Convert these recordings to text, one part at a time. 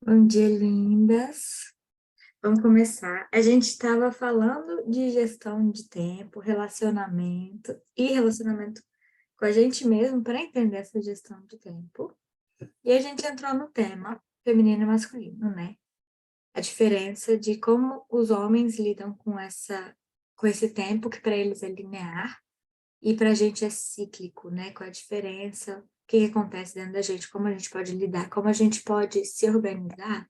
Bom dia, lindas. Vamos começar. A gente estava falando de gestão de tempo, relacionamento e relacionamento com a gente mesmo para entender essa gestão de tempo. E a gente entrou no tema feminino e masculino, né? A diferença de como os homens lidam com esse tempo que para eles é linear e para a gente é cíclico, né? Qual a diferença, o que acontece dentro da gente, como a gente pode lidar, como a gente pode se organizar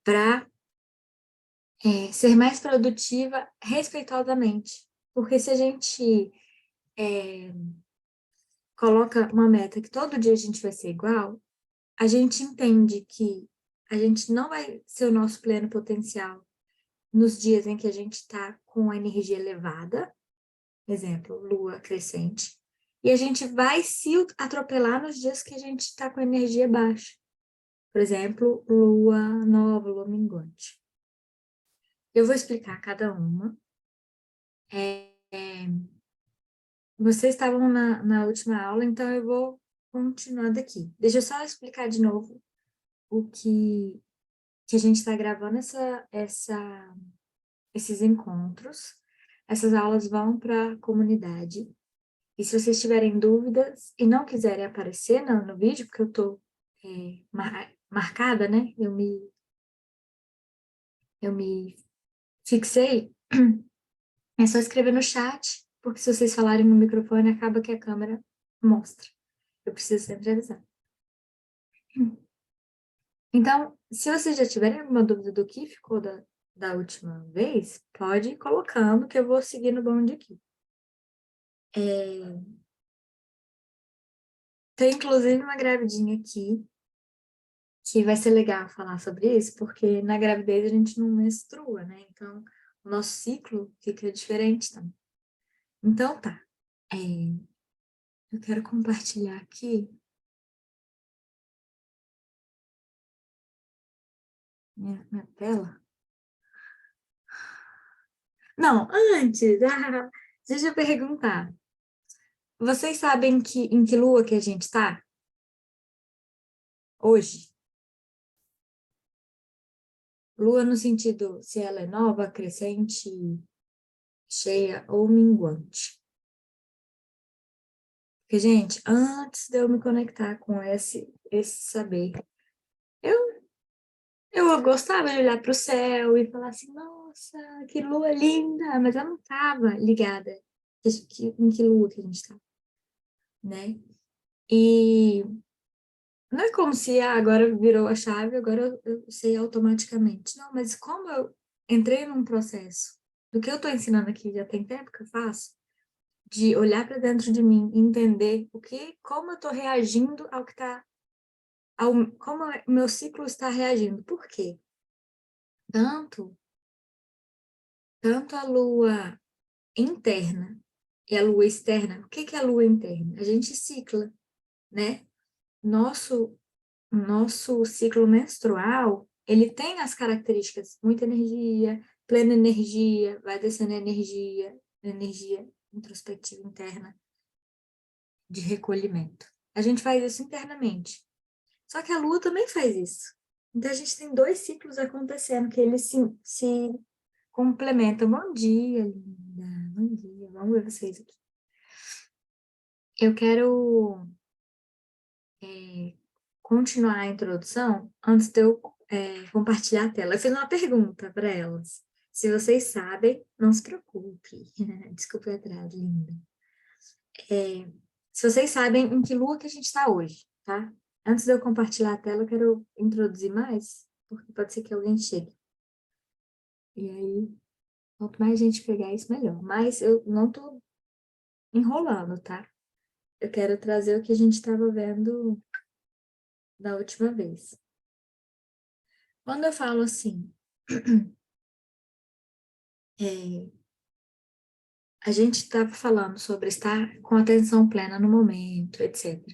para ser mais produtiva respeitosamente. Porque se a gente coloca uma meta que todo dia a gente vai ser igual, a gente entende que a gente não vai ser o nosso pleno potencial nos dias em que a gente está com a energia elevada, exemplo, lua crescente, e a gente vai se atropelar nos dias que a gente está com a energia baixa. Por exemplo, lua nova, lua minguante. Eu vou explicar cada uma. É, Vocês estavam na última aula, então eu vou continuar daqui. Deixa eu só explicar de novo o que a gente está gravando esses encontros. Essas aulas vão para a comunidade. E se vocês tiverem dúvidas e não quiserem aparecer no vídeo, porque eu estou marcada, né? Eu me fixei, é só escrever no chat, porque se vocês falarem no microfone, acaba que a câmera mostra. Eu preciso sempre avisar. Então, se vocês já tiverem alguma dúvida do que ficou da última vez, pode ir colocando que eu vou seguir no bonde aqui. Tem inclusive uma gravidinha aqui, que vai ser legal falar sobre isso, porque na gravidez a gente não menstrua, né? Então, o nosso ciclo fica diferente também. Então, tá. É, eu quero compartilhar aqui minha tela. Não, antes, deixa eu perguntar. Vocês sabem em que lua que a gente tá hoje? Lua no sentido se ela é nova, crescente, cheia ou minguante. Porque, gente, antes de eu me conectar com esse saber, eu, eu gostava de olhar para o céu e falar assim, nossa, que lua linda, mas eu não estava ligada em que lua que a gente está, né? E não é como se agora virou a chave, agora eu sei automaticamente. Não, mas como eu entrei num processo do que eu estou ensinando aqui, já tem tempo que eu faço, de olhar para dentro de mim, entender como eu estou reagindo ao que está, como o meu ciclo está reagindo. Por quê? Tanto, tanto a lua interna e a lua externa. O que é a lua interna? A gente cicla, né? Nosso, nosso ciclo menstrual, ele tem as características, muita energia, plena energia, vai descendo a energia introspectiva interna de recolhimento. A gente faz isso internamente. Só que a Lua também faz isso. Então a gente tem dois ciclos acontecendo que eles se complementam. Bom dia, linda. Bom dia. Vamos ver vocês aqui. Eu quero continuar a introdução antes de eu compartilhar a tela. Eu fiz uma pergunta para elas. Se vocês sabem, não se preocupe. Desculpe o atraso, linda. Se vocês sabem em que lua que a gente está hoje, tá? Antes de eu compartilhar a tela, eu quero introduzir mais, porque pode ser que alguém chegue. E aí, quanto mais gente pegar isso, melhor. Mas eu não tô enrolando, tá? Eu quero trazer o que a gente estava vendo da última vez. Quando eu falo assim, é, a gente estava falando sobre estar com atenção plena no momento, etc.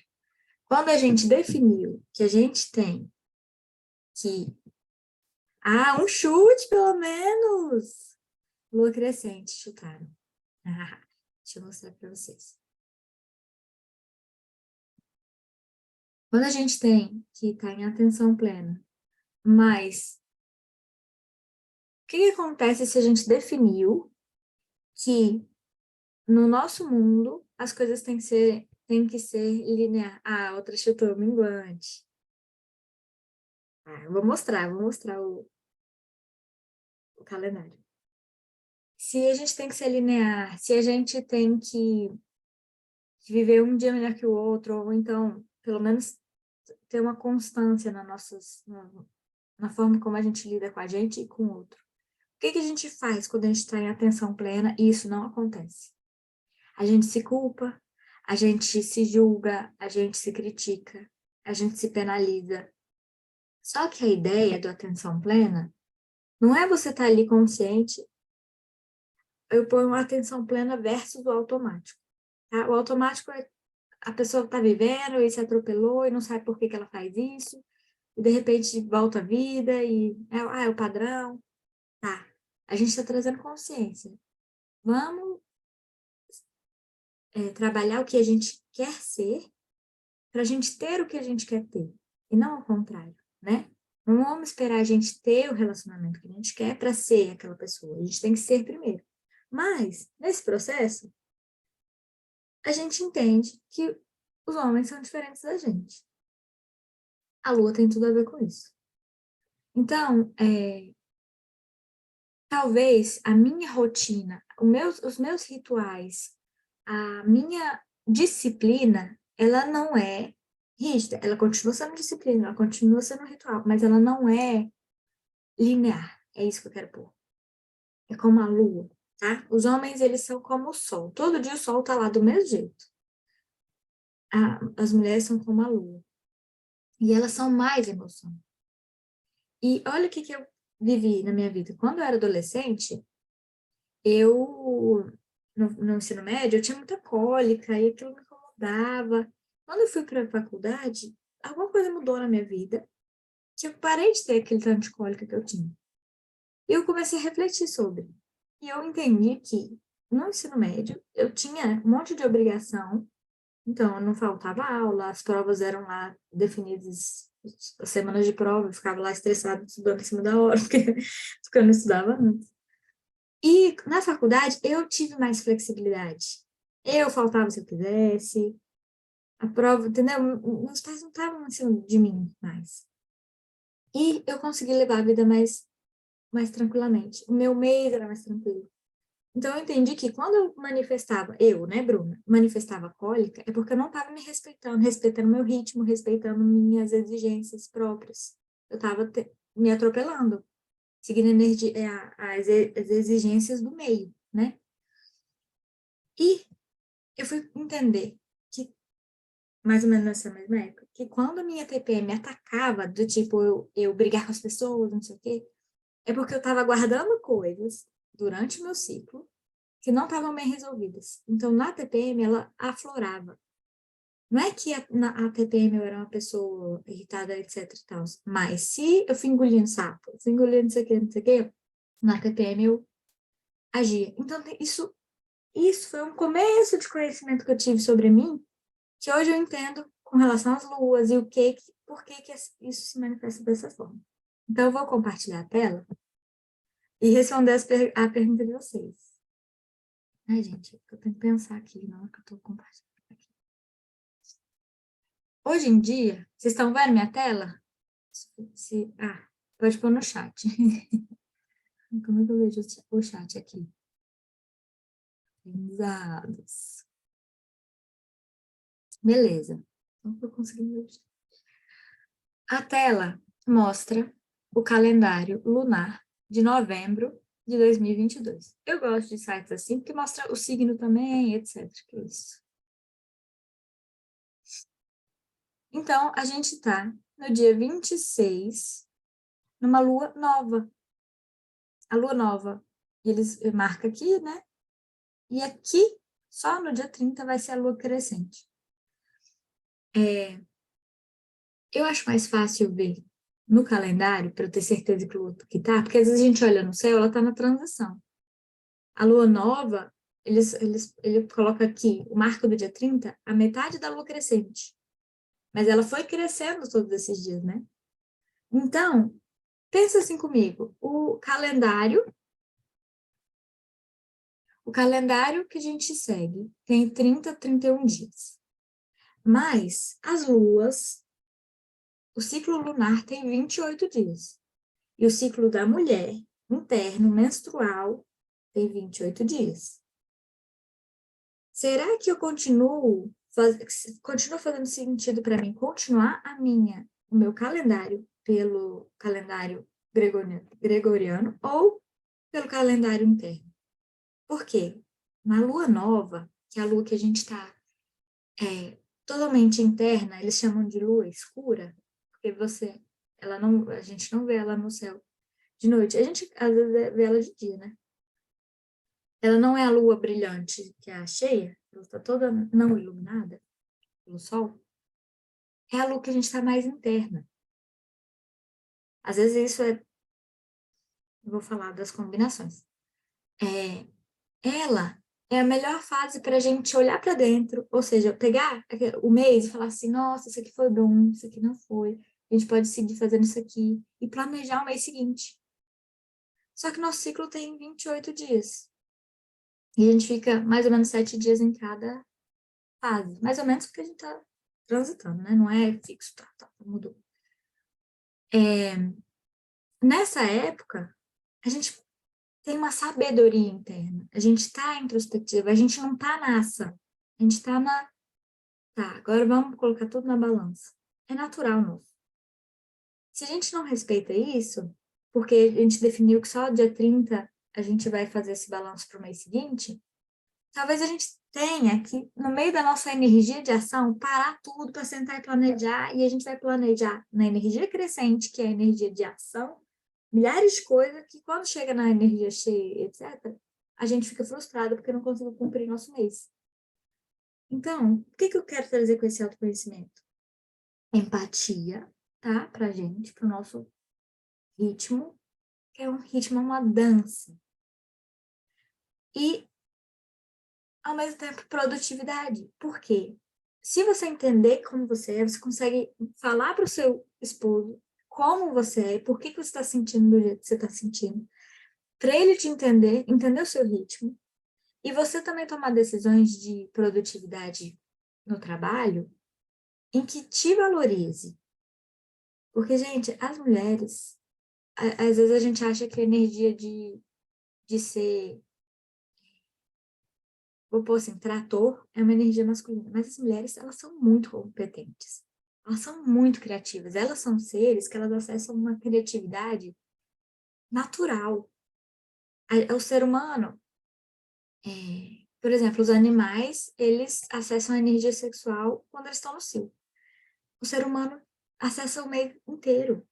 Quando a gente definiu que a gente tem que. Ah, um chute, pelo menos! Lua crescente, chutaram. Ah, deixa eu mostrar para vocês. Quando a gente tem que estar em atenção plena Mas o que acontece se a gente definiu que no nosso mundo as coisas têm que ser linear? Ah, a outra chutou minguante. Ah, eu vou mostrar o calendário. Se a gente tem que ser linear, se a gente tem que viver um dia melhor que o outro, ou então, pelo menos, ter uma constância na forma como a gente lida com a gente e com o outro. O que a gente faz quando a gente está em atenção plena e isso não acontece? A gente se culpa, a gente se julga, a gente se critica, a gente se penaliza. Só que a ideia do atenção plena não é você estar ali consciente. Eu ponho atenção plena versus o automático. Tá? O automático é a pessoa está vivendo e se atropelou e não sabe por que ela faz isso, e de repente volta à vida e é o padrão. Tá. A gente está trazendo consciência. Vamos trabalhar o que a gente quer ser para a gente ter o que a gente quer ter, e não ao contrário, né? Não vamos esperar a gente ter o relacionamento que a gente quer para ser aquela pessoa. A gente tem que ser primeiro. Mas, nesse processo, a gente entende que os homens são diferentes da gente. A lua tem tudo a ver com isso. Então, talvez a minha rotina, os meus rituais, a minha disciplina, ela não é rígida, ela continua sendo disciplina, ela continua sendo ritual, mas ela não é linear. É isso que eu quero pôr. É como a lua, tá? Os homens, eles são como o sol. Todo dia o sol tá lá do mesmo jeito. As mulheres são como a lua. E elas são mais emoção. E olha o que eu vivi na minha vida. Quando eu era adolescente, no ensino médio, eu tinha muita cólica e aquilo me incomodava. Quando eu fui para a faculdade, alguma coisa mudou na minha vida, que eu parei de ter aquele tanto de cólica que eu tinha. E eu comecei a refletir sobre. E eu entendi que no ensino médio eu tinha um monte de obrigação, então não faltava aula, as provas eram lá definidas, as semanas de prova, eu ficava lá estressada, estudando em cima da hora, porque eu não estudava antes. E na faculdade eu tive mais flexibilidade. Eu faltava se eu quisesse, a prova, entendeu? Meus pais não estavam em cima de mim mais. E eu consegui levar a vida mais tranquilamente. O meu mês era mais tranquilo. Então eu entendi que quando eu manifestava, né, Bruna, manifestava cólica, é porque eu não estava me respeitando meu ritmo, respeitando minhas exigências próprias. Eu estava me atropelando, seguindo as exigências do meio, né? E eu fui entender que, mais ou menos nessa mesma época, que quando a minha TPM me atacava, do tipo eu brigar com as pessoas, não sei o quê, é porque eu estava guardando coisas durante o meu ciclo que não estavam bem resolvidas. Então, na TPM, ela aflorava. Não é que na TPM eu era uma pessoa irritada, etc e tal, mas se eu fui engolindo sapo, fui engolindo não sei o quê, na TPM eu agia. Então, isso foi um começo de conhecimento que eu tive sobre mim, que hoje eu entendo com relação às luas e por que isso se manifesta dessa forma. Então, eu vou compartilhar a tela e responder a pergunta de vocês. Ai, gente, eu tenho que pensar aqui na hora que eu estou compartilhando aqui. Hoje em dia, vocês estão vendo minha tela? Pode pôr no chat. Como é que eu vejo o chat aqui? Organizados. Beleza. Não estou conseguindo ver. A tela mostra o calendário lunar de novembro de 2022. Eu gosto de sites assim, porque mostra o signo também, etc. Que é isso. Então, a gente está no dia 26, numa lua nova. A lua nova, eles marcam aqui, né? E aqui, só no dia 30, vai ser a lua crescente. Eu acho mais fácil ver no calendário, para eu ter certeza que tá, porque às vezes a gente olha no céu, ela tá na transição. A lua nova, ele coloca aqui o marco do dia 30, a metade da lua crescente. Mas ela foi crescendo todos esses dias, né? Então, Pensa assim comigo, o calendário que a gente segue tem 30, 31 dias. Mas as luas, o ciclo lunar tem 28 dias. E o ciclo da mulher, interno, menstrual, tem 28 dias. Será que eu continua fazendo sentido para mim continuar o meu calendário pelo calendário gregoriano ou pelo calendário interno? Por quê? Na lua nova, que é a lua que a gente está totalmente interna, eles chamam de lua escura, porque a gente não vê ela no céu de noite. A gente às vezes vê ela de dia, né? Ela não é a lua brilhante, que é a cheia, ela está toda não iluminada pelo sol. É a lua que a gente está mais interna. Às vezes isso eu vou falar das combinações. É, ela é a melhor fase para a gente olhar para dentro, ou seja, pegar o mês e falar assim, nossa, isso aqui foi bom, isso aqui não foi. A gente pode seguir fazendo isso aqui e planejar o mês seguinte. Só que nosso ciclo tem 28 dias. E a gente fica mais ou menos 7 dias em cada fase. Mais ou menos porque a gente está transitando, né? Não é fixo, mudou. Nessa época, a gente tem uma sabedoria interna. A gente está introspectiva, a gente não está na ação. A gente está na. Tá, agora vamos colocar tudo na balança. É natural nosso. Se a gente não respeita isso, porque a gente definiu que só dia 30 a gente vai fazer esse balanço para o mês seguinte, talvez a gente tenha que, no meio da nossa energia de ação, parar tudo para sentar e planejar, e a gente vai planejar na energia crescente, que é a energia de ação, milhares de coisas que quando chega na energia cheia, etc., a gente fica frustrado porque não conseguiu cumprir nosso mês. Então, o que eu quero trazer com esse autoconhecimento? Empatia, tá? Pra gente, pro nosso ritmo, que é um ritmo, é uma dança. E, ao mesmo tempo, produtividade. Por quê? Se você entender como você é, você consegue falar para o seu esposo como você é, por que você está sentindo do jeito que você está sentindo, para ele te entender, entender o seu ritmo, e você também tomar decisões de produtividade no trabalho em que te valorize. Porque, gente, as mulheres, às vezes a gente acha que a energia de ser, vou pôr assim, trator é uma energia masculina, mas as mulheres, elas são muito competentes. Elas são muito criativas. Elas são seres que elas acessam uma criatividade natural. O ser humano, por exemplo, os animais, eles acessam a energia sexual quando eles estão no cio. O ser humano acessa o meio inteiro.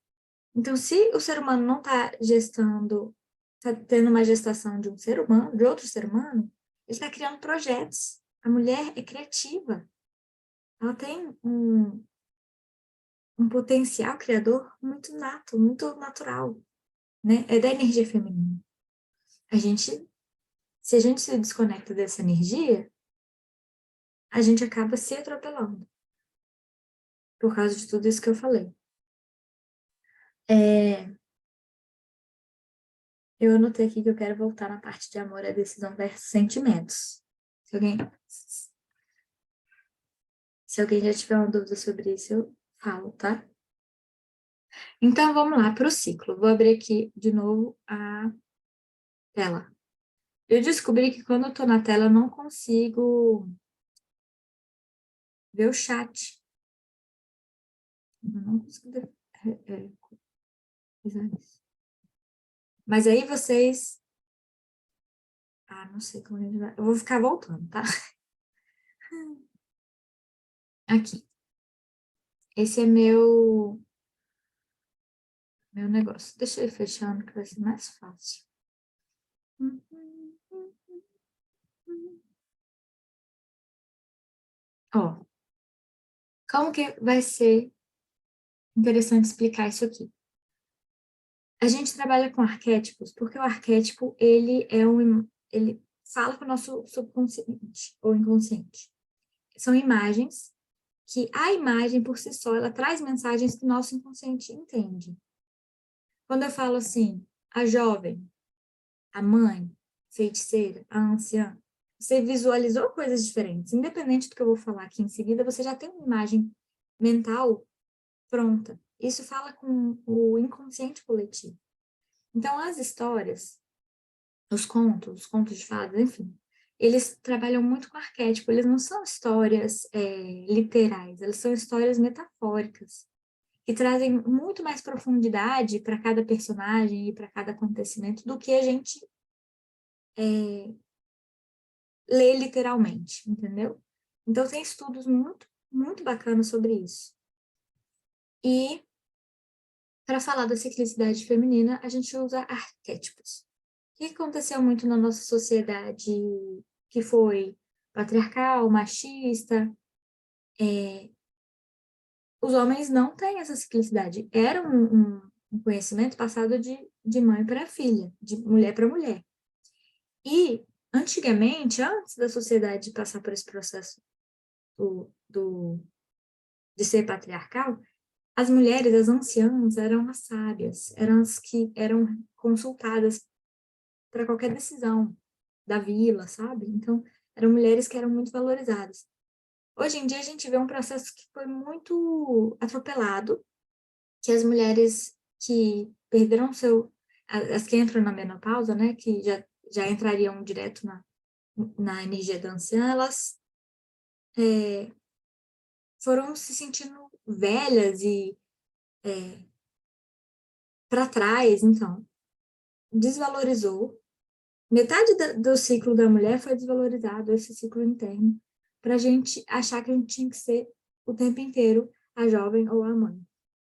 Então, se o ser humano não está gestando, está tendo uma gestação de um ser humano, de outro ser humano, ele está criando projetos. A mulher é criativa. Ela tem um potencial criador muito nato, muito natural, né? É da energia feminina. A gente, se a gente se desconecta dessa energia, a gente acaba se atropelando, por causa de tudo isso que eu falei. Eu anotei aqui que eu quero voltar na parte de amor, a decisão versus sentimentos. Se alguém já tiver uma dúvida sobre isso, eu falo, tá? Então, vamos lá para o ciclo. Vou abrir aqui de novo a tela. Eu descobri que quando eu estou na tela, eu não consigo ver o chat. Eu não consigo fazer isso. Mas aí vocês... Ah, não sei como a gente vai... Eu vou ficar voltando, tá? Aqui. Esse é meu negócio. Deixa eu ir fechando, que vai ser mais fácil. Ó, como que vai ser interessante explicar isso aqui? A gente trabalha com arquétipos porque o arquétipo, ele fala com o nosso subconsciente ou inconsciente. São imagens que a imagem por si só, ela traz mensagens que o nosso inconsciente entende. Quando eu falo assim, a jovem, a mãe, feiticeira, a anciã, você visualizou coisas diferentes. Independente do que eu vou falar aqui em seguida, você já tem uma imagem mental pronta. Isso fala com o inconsciente coletivo. Então, as histórias, os contos de fadas, enfim, eles trabalham muito com arquétipo. Eles não são histórias literais, elas são histórias metafóricas, que trazem muito mais profundidade para cada personagem e para cada acontecimento do que a gente lê literalmente, entendeu? Então, tem estudos muito, muito bacanas sobre isso. E, para falar da ciclicidade feminina, a gente usa arquétipos. O que aconteceu muito na nossa sociedade que foi patriarcal, machista? Os homens não têm essa ciclicidade. Era um conhecimento passado de mãe para filha, de mulher para mulher. E, antigamente, antes da sociedade passar por esse processo de ser patriarcal, as mulheres, as anciãs, eram as sábias, eram as que eram consultadas para qualquer decisão da vila, sabe? Então, eram mulheres que eram muito valorizadas. Hoje em dia, a gente vê um processo que foi muito atropelado, que as mulheres que perderam as que entram na menopausa, né, que já entrariam direto na energia da anciã, elas foram se sentindo velhas e para trás, então, desvalorizou. Metade do ciclo da mulher foi desvalorizado, esse ciclo interno, para a gente achar que a gente tinha que ser o tempo inteiro a jovem ou a mãe.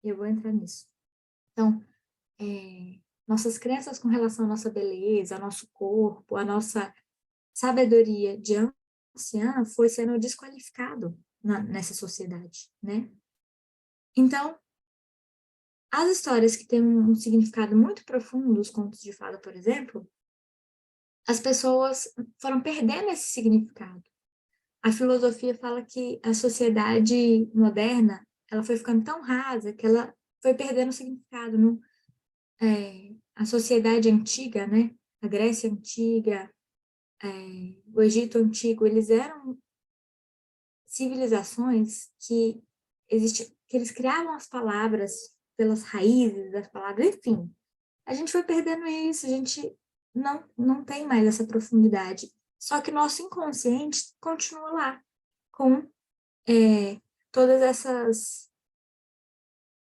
Eu vou entrar nisso. Então, nossas crenças com relação à nossa beleza, ao nosso corpo, à nossa sabedoria de anciã foi sendo desqualificado nessa sociedade, né? Então, as histórias que têm um significado muito profundo, os contos de fada, por exemplo, as pessoas foram perdendo esse significado. A filosofia fala que a sociedade moderna, ela foi ficando tão rasa que ela foi perdendo o significado. Não? A sociedade antiga, né? A Grécia antiga, o Egito antigo, eles eram civilizações que eles criavam as palavras pelas raízes das palavras, enfim. A gente foi perdendo isso, a gente não tem mais essa profundidade. Só que nosso inconsciente continua lá, com todas essas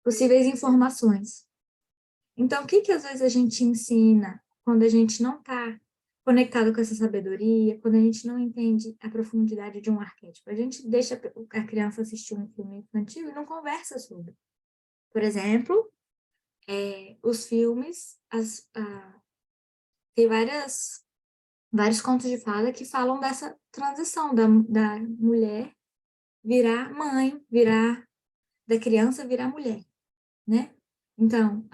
possíveis informações. Então, o que às vezes a gente ensina quando a gente não está conectado com essa sabedoria, quando a gente não entende a profundidade de um arquétipo? A gente deixa a criança assistir um filme infantil e não conversa sobre. Por exemplo, os filmes, tem vários contos de fada que falam dessa transição da mulher virar mãe, da criança virar mulher, né? Então,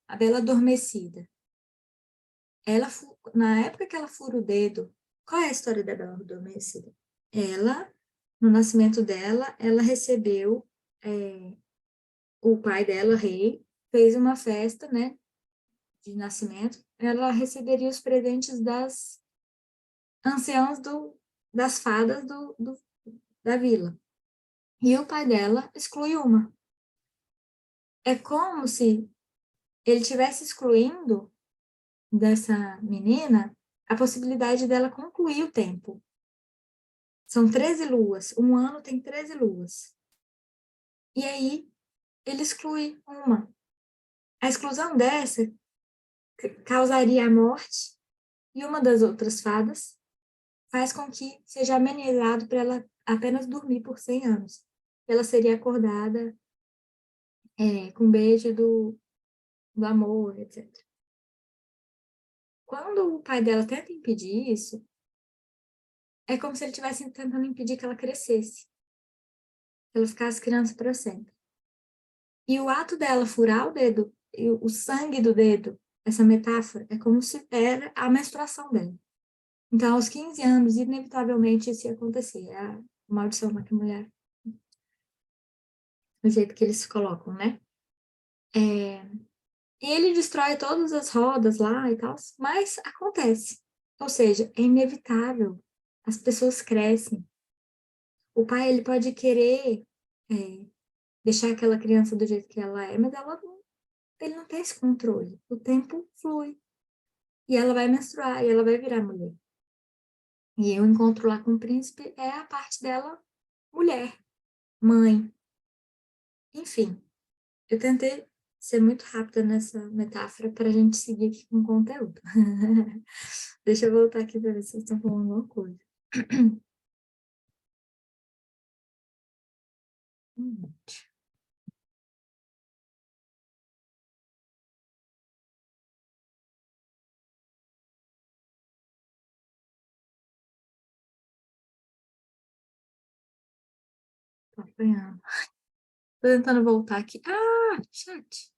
a Bela Adormecida, na época que ela fura o dedo, qual é a história da Bela Adormecida? Ela, no nascimento dela, ela recebeu, o pai dela, rei, fez uma festa, né, de nascimento, ela receberia os presentes das anciãs das fadas da vila. E o pai dela exclui uma. É como se ele estivesse excluindo dessa menina a possibilidade dela concluir o tempo. São 13 luas, um ano tem 13 luas. E aí ele exclui uma. A exclusão dessa causaria a morte e uma das outras fadas faz com que seja amenizado para ela apenas dormir por 100 anos. Ela seria acordada com beijo do amor, etc. Quando o pai dela tenta impedir isso, é como se ele estivesse tentando impedir que ela crescesse, que ela ficasse criança para sempre. E o ato dela furar o dedo, e o sangue do dedo, essa metáfora, é como se era a menstruação dela. Então, aos 15 anos, inevitavelmente isso ia acontecer. É a maldição da mulher, do jeito que eles colocam, né? E ele destrói todas as rodas lá e tal, mas acontece. Ou seja, é inevitável. As pessoas crescem. O pai, ele pode querer deixar aquela criança do jeito que ela é, mas ele não tem esse controle. O tempo flui. E ela vai menstruar, e ela vai virar mulher. E o encontro lá com o príncipe é a parte dela, mulher, mãe. Enfim, eu tentei ser muito rápida nessa metáfora para a gente seguir aqui com o conteúdo. Deixa eu voltar aqui para ver se vocês estão falando alguma coisa. Hum, Tô apanhando. Tô tentando voltar aqui. Ah, chat.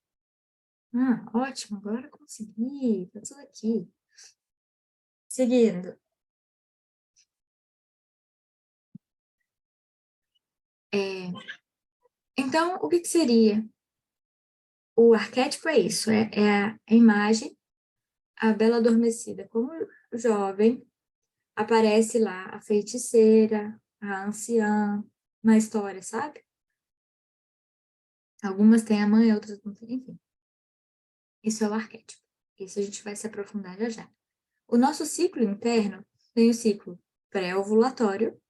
Ah, ótimo, agora consegui. Tá tudo aqui. Seguindo. É, então, o que que seria? O arquétipo é isso, é a imagem, a bela adormecida como jovem, aparece lá a feiticeira, a anciã, na história, sabe? Algumas têm a mãe, outras não têm, enfim. Isso é o arquétipo. Isso a gente vai se aprofundar já já. O nosso ciclo interno tem o ciclo pré-ovulatório,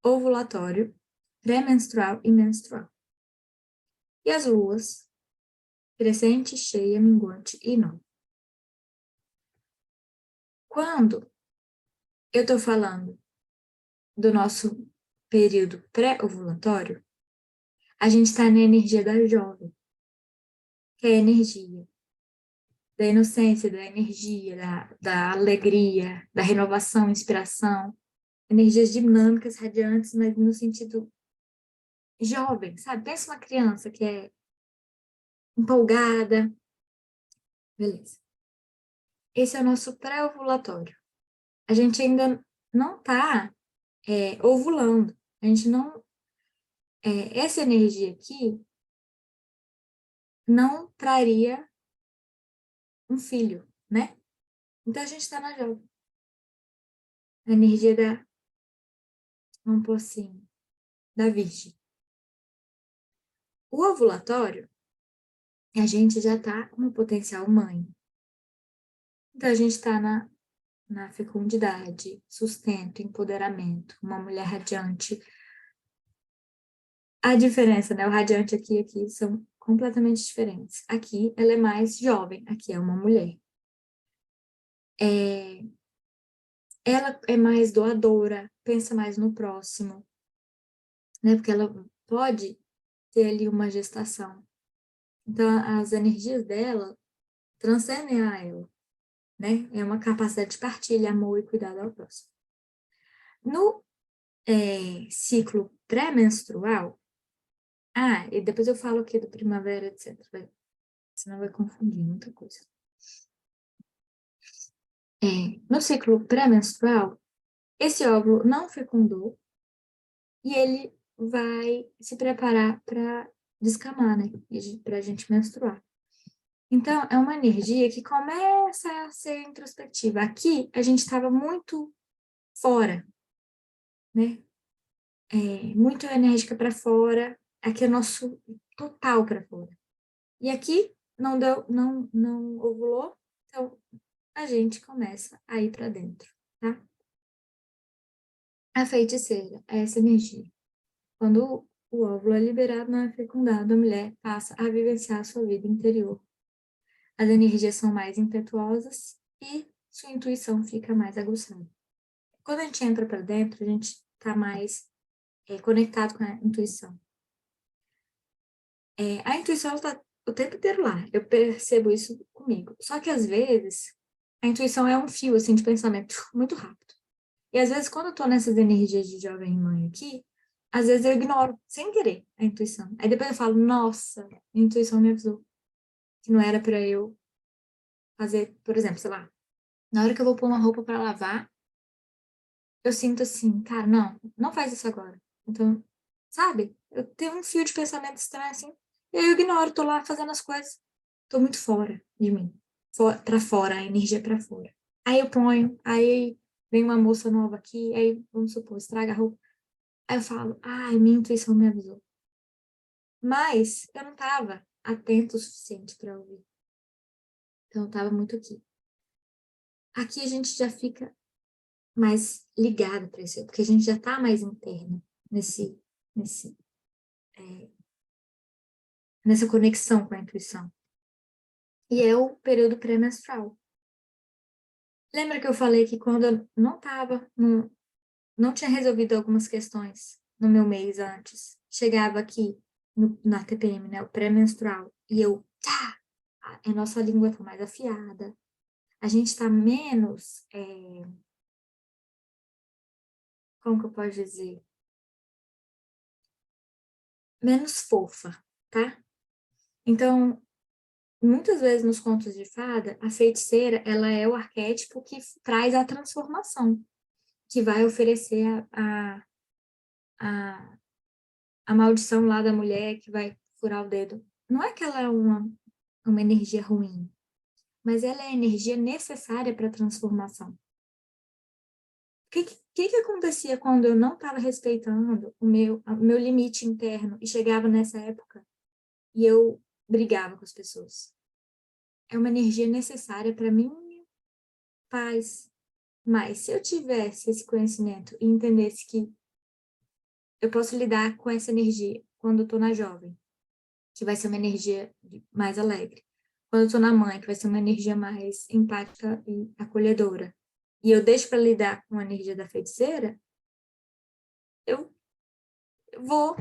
ovulatório, pré-menstrual e menstrual. E as luas, crescente, cheia, minguante e nova. Quando eu estou falando do nosso período pré-ovulatório, a gente está na energia da jovem, que é a energia da inocência, da energia, da alegria, da renovação, inspiração, energias dinâmicas, radiantes, mas no sentido jovem, sabe? Pensa uma criança que é empolgada, beleza. Esse é o nosso pré-ovulatório. A gente ainda não está ovulando. A gente não. Essa energia aqui não traria um filho, né? Então a gente está na jovem. A energia da, vamos pôr assim, da virgem. O ovulatório, a gente já está como potencial mãe. Então a gente está na fecundidade, sustento, empoderamento, uma mulher radiante. A diferença, né? O radiante aqui e aqui são completamente diferentes. Aqui ela é mais jovem, aqui é uma mulher. Ela é mais doadora, pensa mais no próximo, né? Porque ela pode ter ali uma gestação. Então, as energias dela transcendem a ela, né? É uma capacidade de partilha, amor e cuidado ao próximo. No ciclo pré-menstrual, e depois eu falo aqui do primavera, etc. Senão vai confundir muita coisa. No ciclo pré-menstrual, esse óvulo não fecundou e ele vai se preparar para descamar, né? Para a gente menstruar. Então, é uma energia que começa a ser introspectiva. Aqui, a gente estava muito fora, né? Muito enérgica para fora. Aqui é nosso total para fora. E aqui não deu, não ovulou, então a gente começa a ir para dentro, tá? A feiticeira é essa energia. Quando o óvulo é liberado, não é fecundado, a mulher passa a vivenciar a sua vida interior. As energias são mais impetuosas e sua intuição fica mais aguçada. Quando a gente entra para dentro, a gente está mais conectado com a intuição. A intuição está o tempo inteiro lá. Eu percebo isso comigo. Só que às vezes a intuição é um fio assim de pensamento muito rápido. E às vezes quando eu estou nessas energias de jovem mãe aqui, às vezes eu ignoro sem querer a intuição. Aí depois eu falo, nossa, a intuição me avisou que não era para eu fazer, por exemplo, sei lá, na hora que eu vou pôr uma roupa para lavar, eu sinto assim, cara, não faz isso agora. Então, sabe? Eu tenho um fio de pensamento estranho assim, e aí eu ignoro, tô lá fazendo as coisas. tô muito fora de mim. Pra fora, a energia pra fora. Aí eu ponho, aí vem uma moça nova aqui, aí, vamos supor, estraga a roupa. Aí eu falo, ai, minha intuição me avisou. Mas eu não tava atento o suficiente para ouvir. Então eu tava muito aqui. Aqui a gente já fica mais ligado para isso, porque a gente já tá mais interno nesse, é, nessa conexão com a intuição. E é o período pré-menstrual. Lembra que eu falei que quando eu não tinha resolvido algumas questões no meu mês antes, chegava aqui na TPM, né, o pré-menstrual, e eu, tá, a nossa língua tá mais afiada, a gente tá menos, como que eu posso dizer? Menos fofa, tá? Então, muitas vezes nos contos de fada, a feiticeira, ela é o arquétipo que traz a transformação, que vai oferecer a, a maldição lá da mulher que vai furar o dedo. Não é que ela é uma energia ruim, mas ela é a energia necessária para a transformação. O que acontecia quando eu não estava respeitando o meu limite interno e chegava nessa época e eu brigava com as pessoas? É uma energia necessária para minha paz. Mas se eu tivesse esse conhecimento e entendesse que eu posso lidar com essa energia quando eu estou na jovem, que vai ser uma energia mais alegre. Quando eu estou na mãe, que vai ser uma energia mais empática e acolhedora. E eu deixo para lidar com a energia da feiticeira, eu vou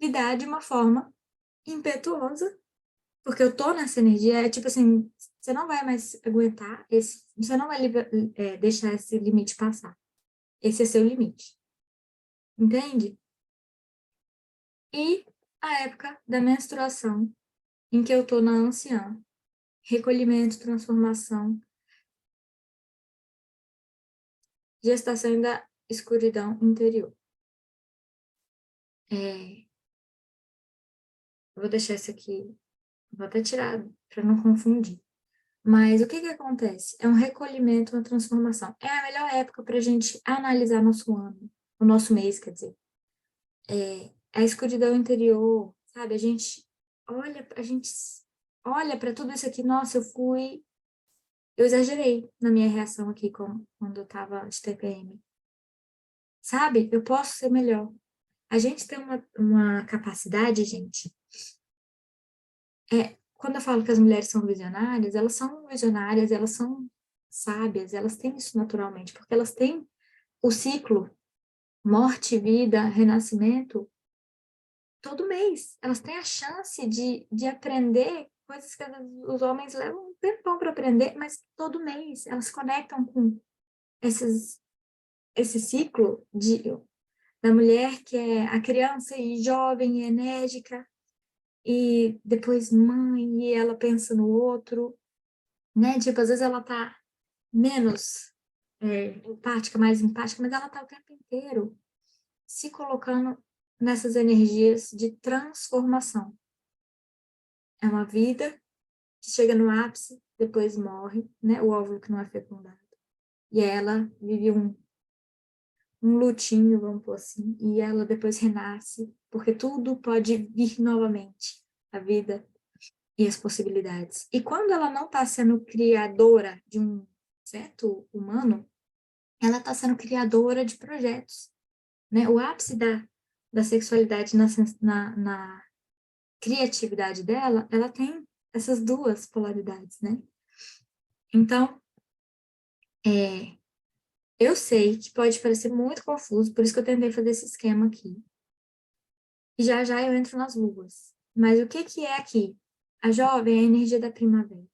lidar de uma forma impetuosa, porque eu tô nessa energia, é tipo assim, você não vai mais aguentar você não vai deixar esse limite passar. Esse é seu limite. Entende? E a época da menstruação, em que eu tô na anciã, recolhimento, transformação, gestação da escuridão interior. Eu vou deixar isso aqui, vou até tirar para não confundir. Mas o que acontece? É um recolhimento, uma transformação. É a melhor época para a gente analisar nosso ano, o nosso mês, quer dizer. A escuridão interior, sabe? A gente olha para tudo isso aqui. Nossa, eu exagerei na minha reação aqui quando eu estava de TPM. Sabe? Eu posso ser melhor. A gente tem uma capacidade, gente. Quando eu falo que as mulheres são visionárias, elas são sábias, elas têm isso naturalmente, porque elas têm o ciclo morte, vida, renascimento todo mês. Elas têm a chance de aprender coisas que os homens levam um tempão para aprender, mas todo mês elas se conectam com esse ciclo da mulher que é a criança e jovem e enérgica, e depois mãe, e ela pensa no outro, né? Tipo, às vezes ela tá menos empática, mais empática, mas ela tá o tempo inteiro se colocando nessas energias de transformação. É uma vida que chega no ápice, depois morre, né? O óvulo que não é fecundado. E ela vive um lutinho, vamos pôr assim, e ela depois renasce, porque tudo pode vir novamente, a vida e as possibilidades. E quando ela não está sendo criadora de um certo humano, ela está sendo criadora de projetos, né? O ápice da sexualidade na criatividade dela, ela tem essas duas polaridades, né? Então, eu sei que pode parecer muito confuso, por isso que eu tentei fazer esse esquema aqui. E já já eu entro nas luas. Mas o que é aqui? A jovem é a energia da primavera.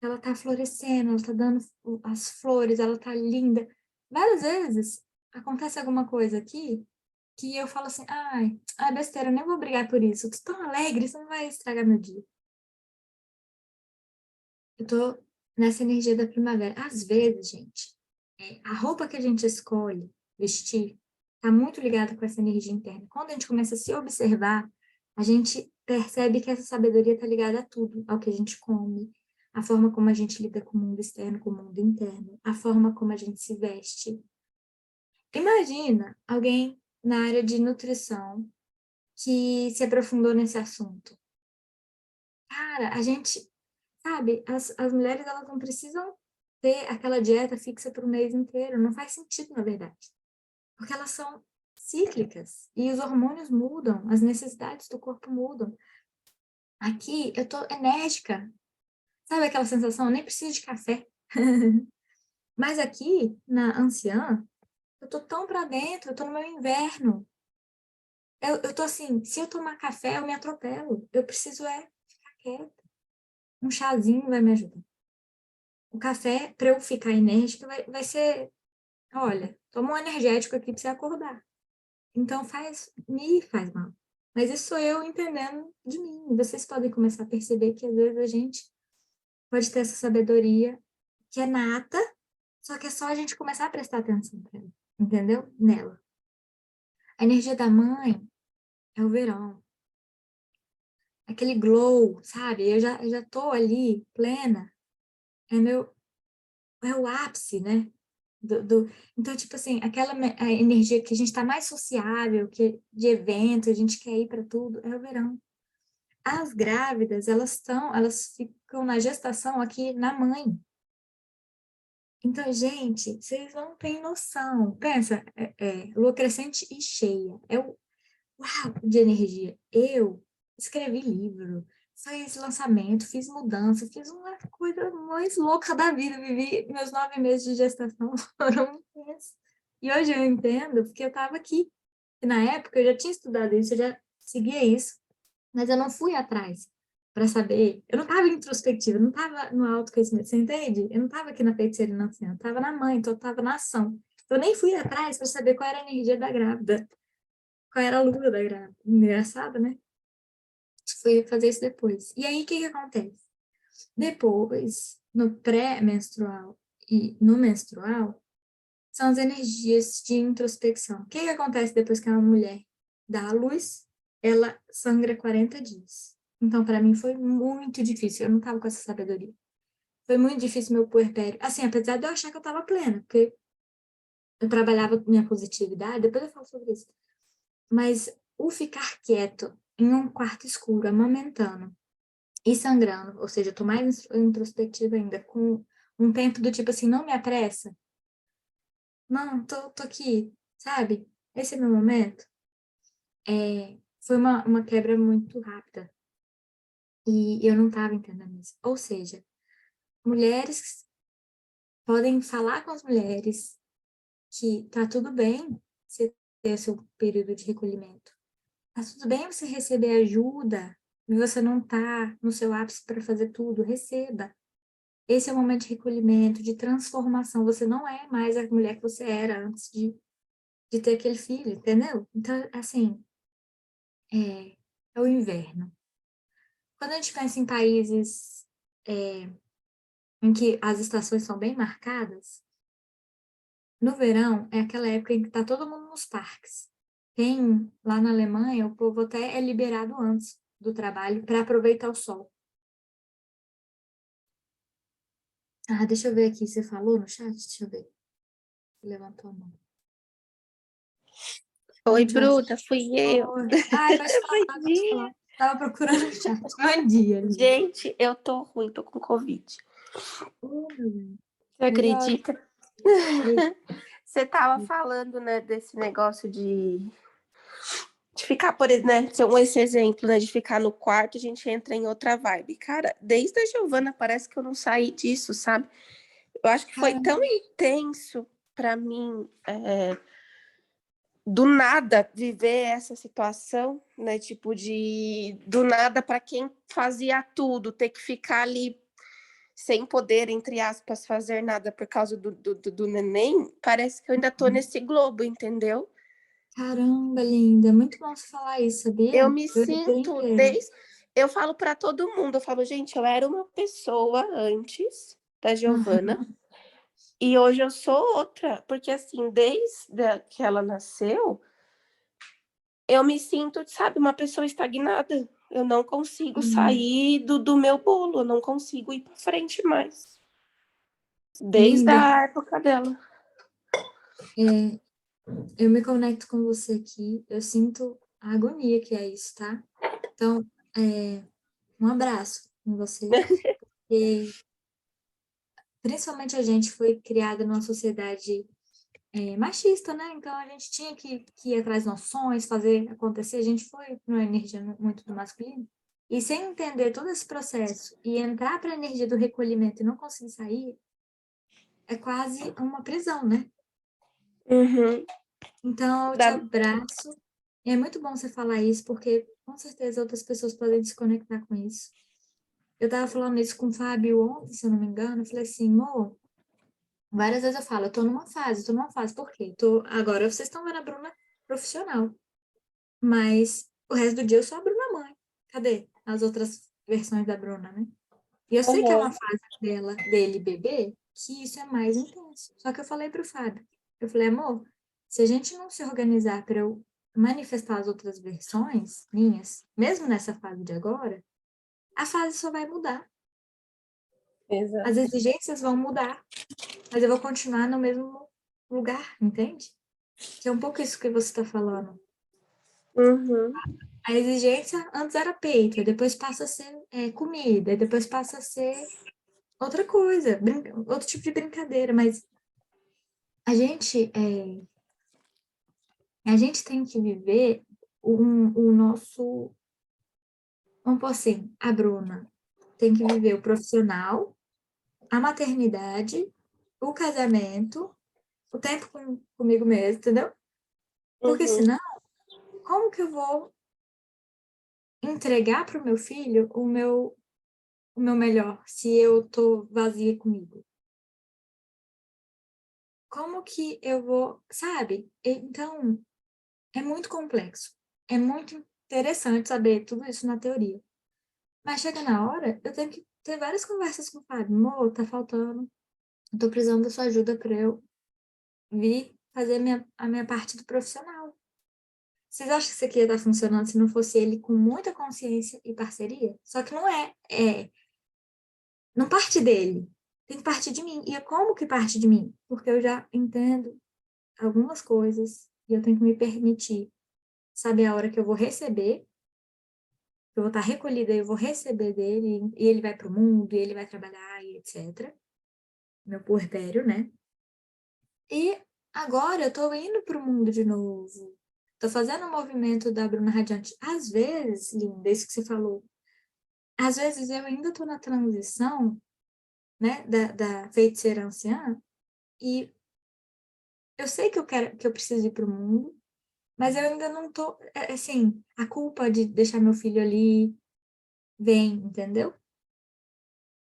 Ela tá florescendo, ela tá dando as flores, ela tá linda. Várias vezes acontece alguma coisa aqui que eu falo assim, ai, besteira, eu nem vou brigar por isso. Eu tô tão alegre, isso não vai estragar meu dia. Eu tô nessa energia da primavera. Às vezes, gente, a roupa que a gente escolhe vestir tá muito ligada com essa energia interna. Quando a gente começa a se observar, a gente percebe que essa sabedoria está ligada a tudo, ao que a gente come, a forma como a gente lida com o mundo externo, com o mundo interno, a forma como a gente se veste. Imagina alguém na área de nutrição que se aprofundou nesse assunto. Cara, a gente, sabe, as mulheres elas não precisam ter aquela dieta fixa para o mês inteiro, não faz sentido, na verdade. Porque elas são cíclicas e os hormônios mudam, as necessidades do corpo mudam. Aqui eu tô enérgica, sabe aquela sensação? Eu nem preciso de café. Mas aqui, na anciã, eu tô tão pra dentro, eu tô no meu inverno. Eu tô assim, se eu tomar café, eu me atropelo. Eu preciso ficar quieta. Um chazinho vai me ajudar. O café, pra eu ficar enérgica, vai ser, olha, toma um energético aqui pra você acordar. Então me faz mal. Mas isso sou eu entendendo de mim. Vocês podem começar a perceber que às vezes a gente pode ter essa sabedoria que é nata, só que é só a gente começar a prestar atenção pra ela, entendeu? Nela. A energia da mãe é o verão. Aquele glow, sabe? Eu já tô ali, plena. É o ápice, né? Então, tipo assim, a energia que a gente tá mais sociável, que de evento, a gente quer ir para tudo, é o verão. As grávidas, elas ficam na gestação aqui na mãe. Então, gente, vocês não têm noção. Pensa, lua crescente e cheia. É o uau de energia. Eu escrevi livro, fiz lançamento, fiz mudança, fiz uma coisa mais louca da vida. Vivi meus 9 meses de gestação foram intensos. E hoje eu entendo porque eu estava aqui. E na época eu já tinha estudado isso, eu já seguia isso, mas eu não fui atrás para saber. Eu não estava introspectiva, eu não estava no autoconhecimento, você entende? Eu não estava aqui na feiticeira inanciante, eu estava na mãe, então eu estava na ação. Eu nem fui atrás para saber qual era a energia da grávida, qual era a lua da grávida. Engraçado, né? Fui fazer isso depois. E aí, o que que acontece? Depois, no pré-menstrual e no menstrual, são as energias de introspecção. O que que acontece depois que uma mulher dá à luz? Ela sangra 40 dias. Então, para mim, foi muito difícil. Eu não estava com essa sabedoria. Foi muito difícil meu puerpério. Assim, apesar de eu achar que eu estava plena, porque eu trabalhava minha positividade, depois eu falo sobre isso. Mas o ficar quieto em um quarto escuro, amamentando e sangrando, ou seja, eu tô mais introspectiva ainda, com um tempo do tipo assim, não me apressa. Não, tô aqui, sabe? Esse é meu momento. Foi uma quebra muito rápida. E eu não estava entendendo isso. Ou seja, mulheres podem falar com as mulheres que tá tudo bem você ter seu período de recolhimento. Tá tudo bem você receber ajuda e você não tá no seu ápice para fazer tudo. Receba. Esse é o momento de recolhimento, de transformação. Você não é mais a mulher que você era antes de ter aquele filho, entendeu? Então, assim, é o inverno. Quando a gente pensa em países em que as estações são bem marcadas, no verão é aquela época em que está todo mundo nos parques. Tem, lá na Alemanha, o povo até é liberado antes do trabalho para aproveitar o sol. Ah, deixa eu ver aqui, você falou no chat? Deixa eu ver. Levantou a mão. Oi, Onde vai? Bruta, fui eu. Oi. Ai, pode falar, Bom pode dia. falar. Tava procurando o chat. Bom dia, Lívia. Gente, eu tô ruim, tô com Covid. Oi, Você melhor. acredita? Você tava falando, né, desse negócio de ficar, por exemplo, né, esse exemplo, né, de ficar no quarto, a gente entra em outra vibe. Cara, desde a Giovana parece que eu não saí disso, sabe? Eu acho que foi tão Caramba, intenso pra mim, do nada viver essa situação, né? Tipo, do nada para quem fazia tudo, ter que ficar ali sem poder, entre aspas, fazer nada por causa do neném, parece que eu ainda tô nesse globo, entendeu? caramba, linda. Muito bom você falar isso, Eu sabia? me Eu super sinto entendo. eu falo para todo mundo, eu falo, gente, eu era uma pessoa antes da Giovana Aham. e hoje eu sou outra, porque assim, desde que ela nasceu, eu me sinto, sabe, uma pessoa estagnada. Eu não consigo sair do meu bolo, eu não consigo ir para frente mais. Desde Linda, a época dela. é, eu me conecto com você aqui, eu sinto a agonia que é isso, tá? Então, um abraço com você, e principalmente a gente foi criada numa sociedade machista, né? Então a gente tinha que ir atrás de nossos sonhos, fazer acontecer, a gente foi numa energia muito do masculino. E sem entender todo esse processo e entrar para a energia do recolhimento e não conseguir sair, é quase uma prisão, né? Uhum. Então, eu te abraço. E é muito bom você falar isso, porque com certeza outras pessoas podem se conectar com isso. Eu estava falando isso com o Fábio ontem, se eu não me engano. Eu falei assim, amor, várias vezes eu falo, eu tô numa fase, tô numa fase. Por quê? Agora vocês estão vendo a Bruna profissional, mas o resto do dia eu sou a Bruna mãe. Cadê as outras versões da Bruna, né? E eu sei que é Uhum. uma fase dele bebê, que isso é mais intenso. Só que eu falei pro Fábio, eu falei, amor, se a gente não se organizar para eu manifestar as outras versões minhas, mesmo nessa fase de agora, a fase só vai mudar. As Exato. exigências vão mudar, mas eu vou continuar no mesmo lugar, entende? Que é um pouco isso que você está falando. Uhum. A exigência antes era peito, depois passa a ser comida, depois passa a ser outra coisa, outro tipo de brincadeira, mas a gente, a gente tem que viver o nosso, vamos por assim, a Bruna tem que viver o profissional, a maternidade, o casamento, o tempo comigo mesmo, entendeu? Porque Uhum. senão, como que eu vou entregar para o meu filho o meu melhor se eu tô vazia comigo? Como que eu vou, sabe? Então, é muito complexo. É muito interessante saber tudo isso na teoria. Mas chega na hora, eu tenho que ter várias conversas com o Fábio. Amor, tá faltando. Eu tô precisando da sua ajuda para eu vir fazer a minha parte do profissional. Vocês acham que isso aqui ia estar funcionando se não fosse ele com muita consciência e parceria? Só que não é. Não parte dele. Tem que partir de mim. E é como que parte de mim? Porque eu já entendo algumas coisas e eu tenho que me permitir saber a hora que eu vou receber, que eu vou estar recolhida e eu vou receber dele, e ele vai para o mundo, e ele vai trabalhar, e etc. Meu puerpério, né? E agora eu tô indo para o mundo de novo. Tô fazendo o movimento da Bruna Radiante. Às vezes, linda, isso que você falou, às vezes eu ainda tô na transição, né, da feiticeira anciã, e eu sei que eu quero, que eu preciso ir para o mundo, mas eu ainda não tô, assim, a culpa de deixar meu filho ali vem, entendeu?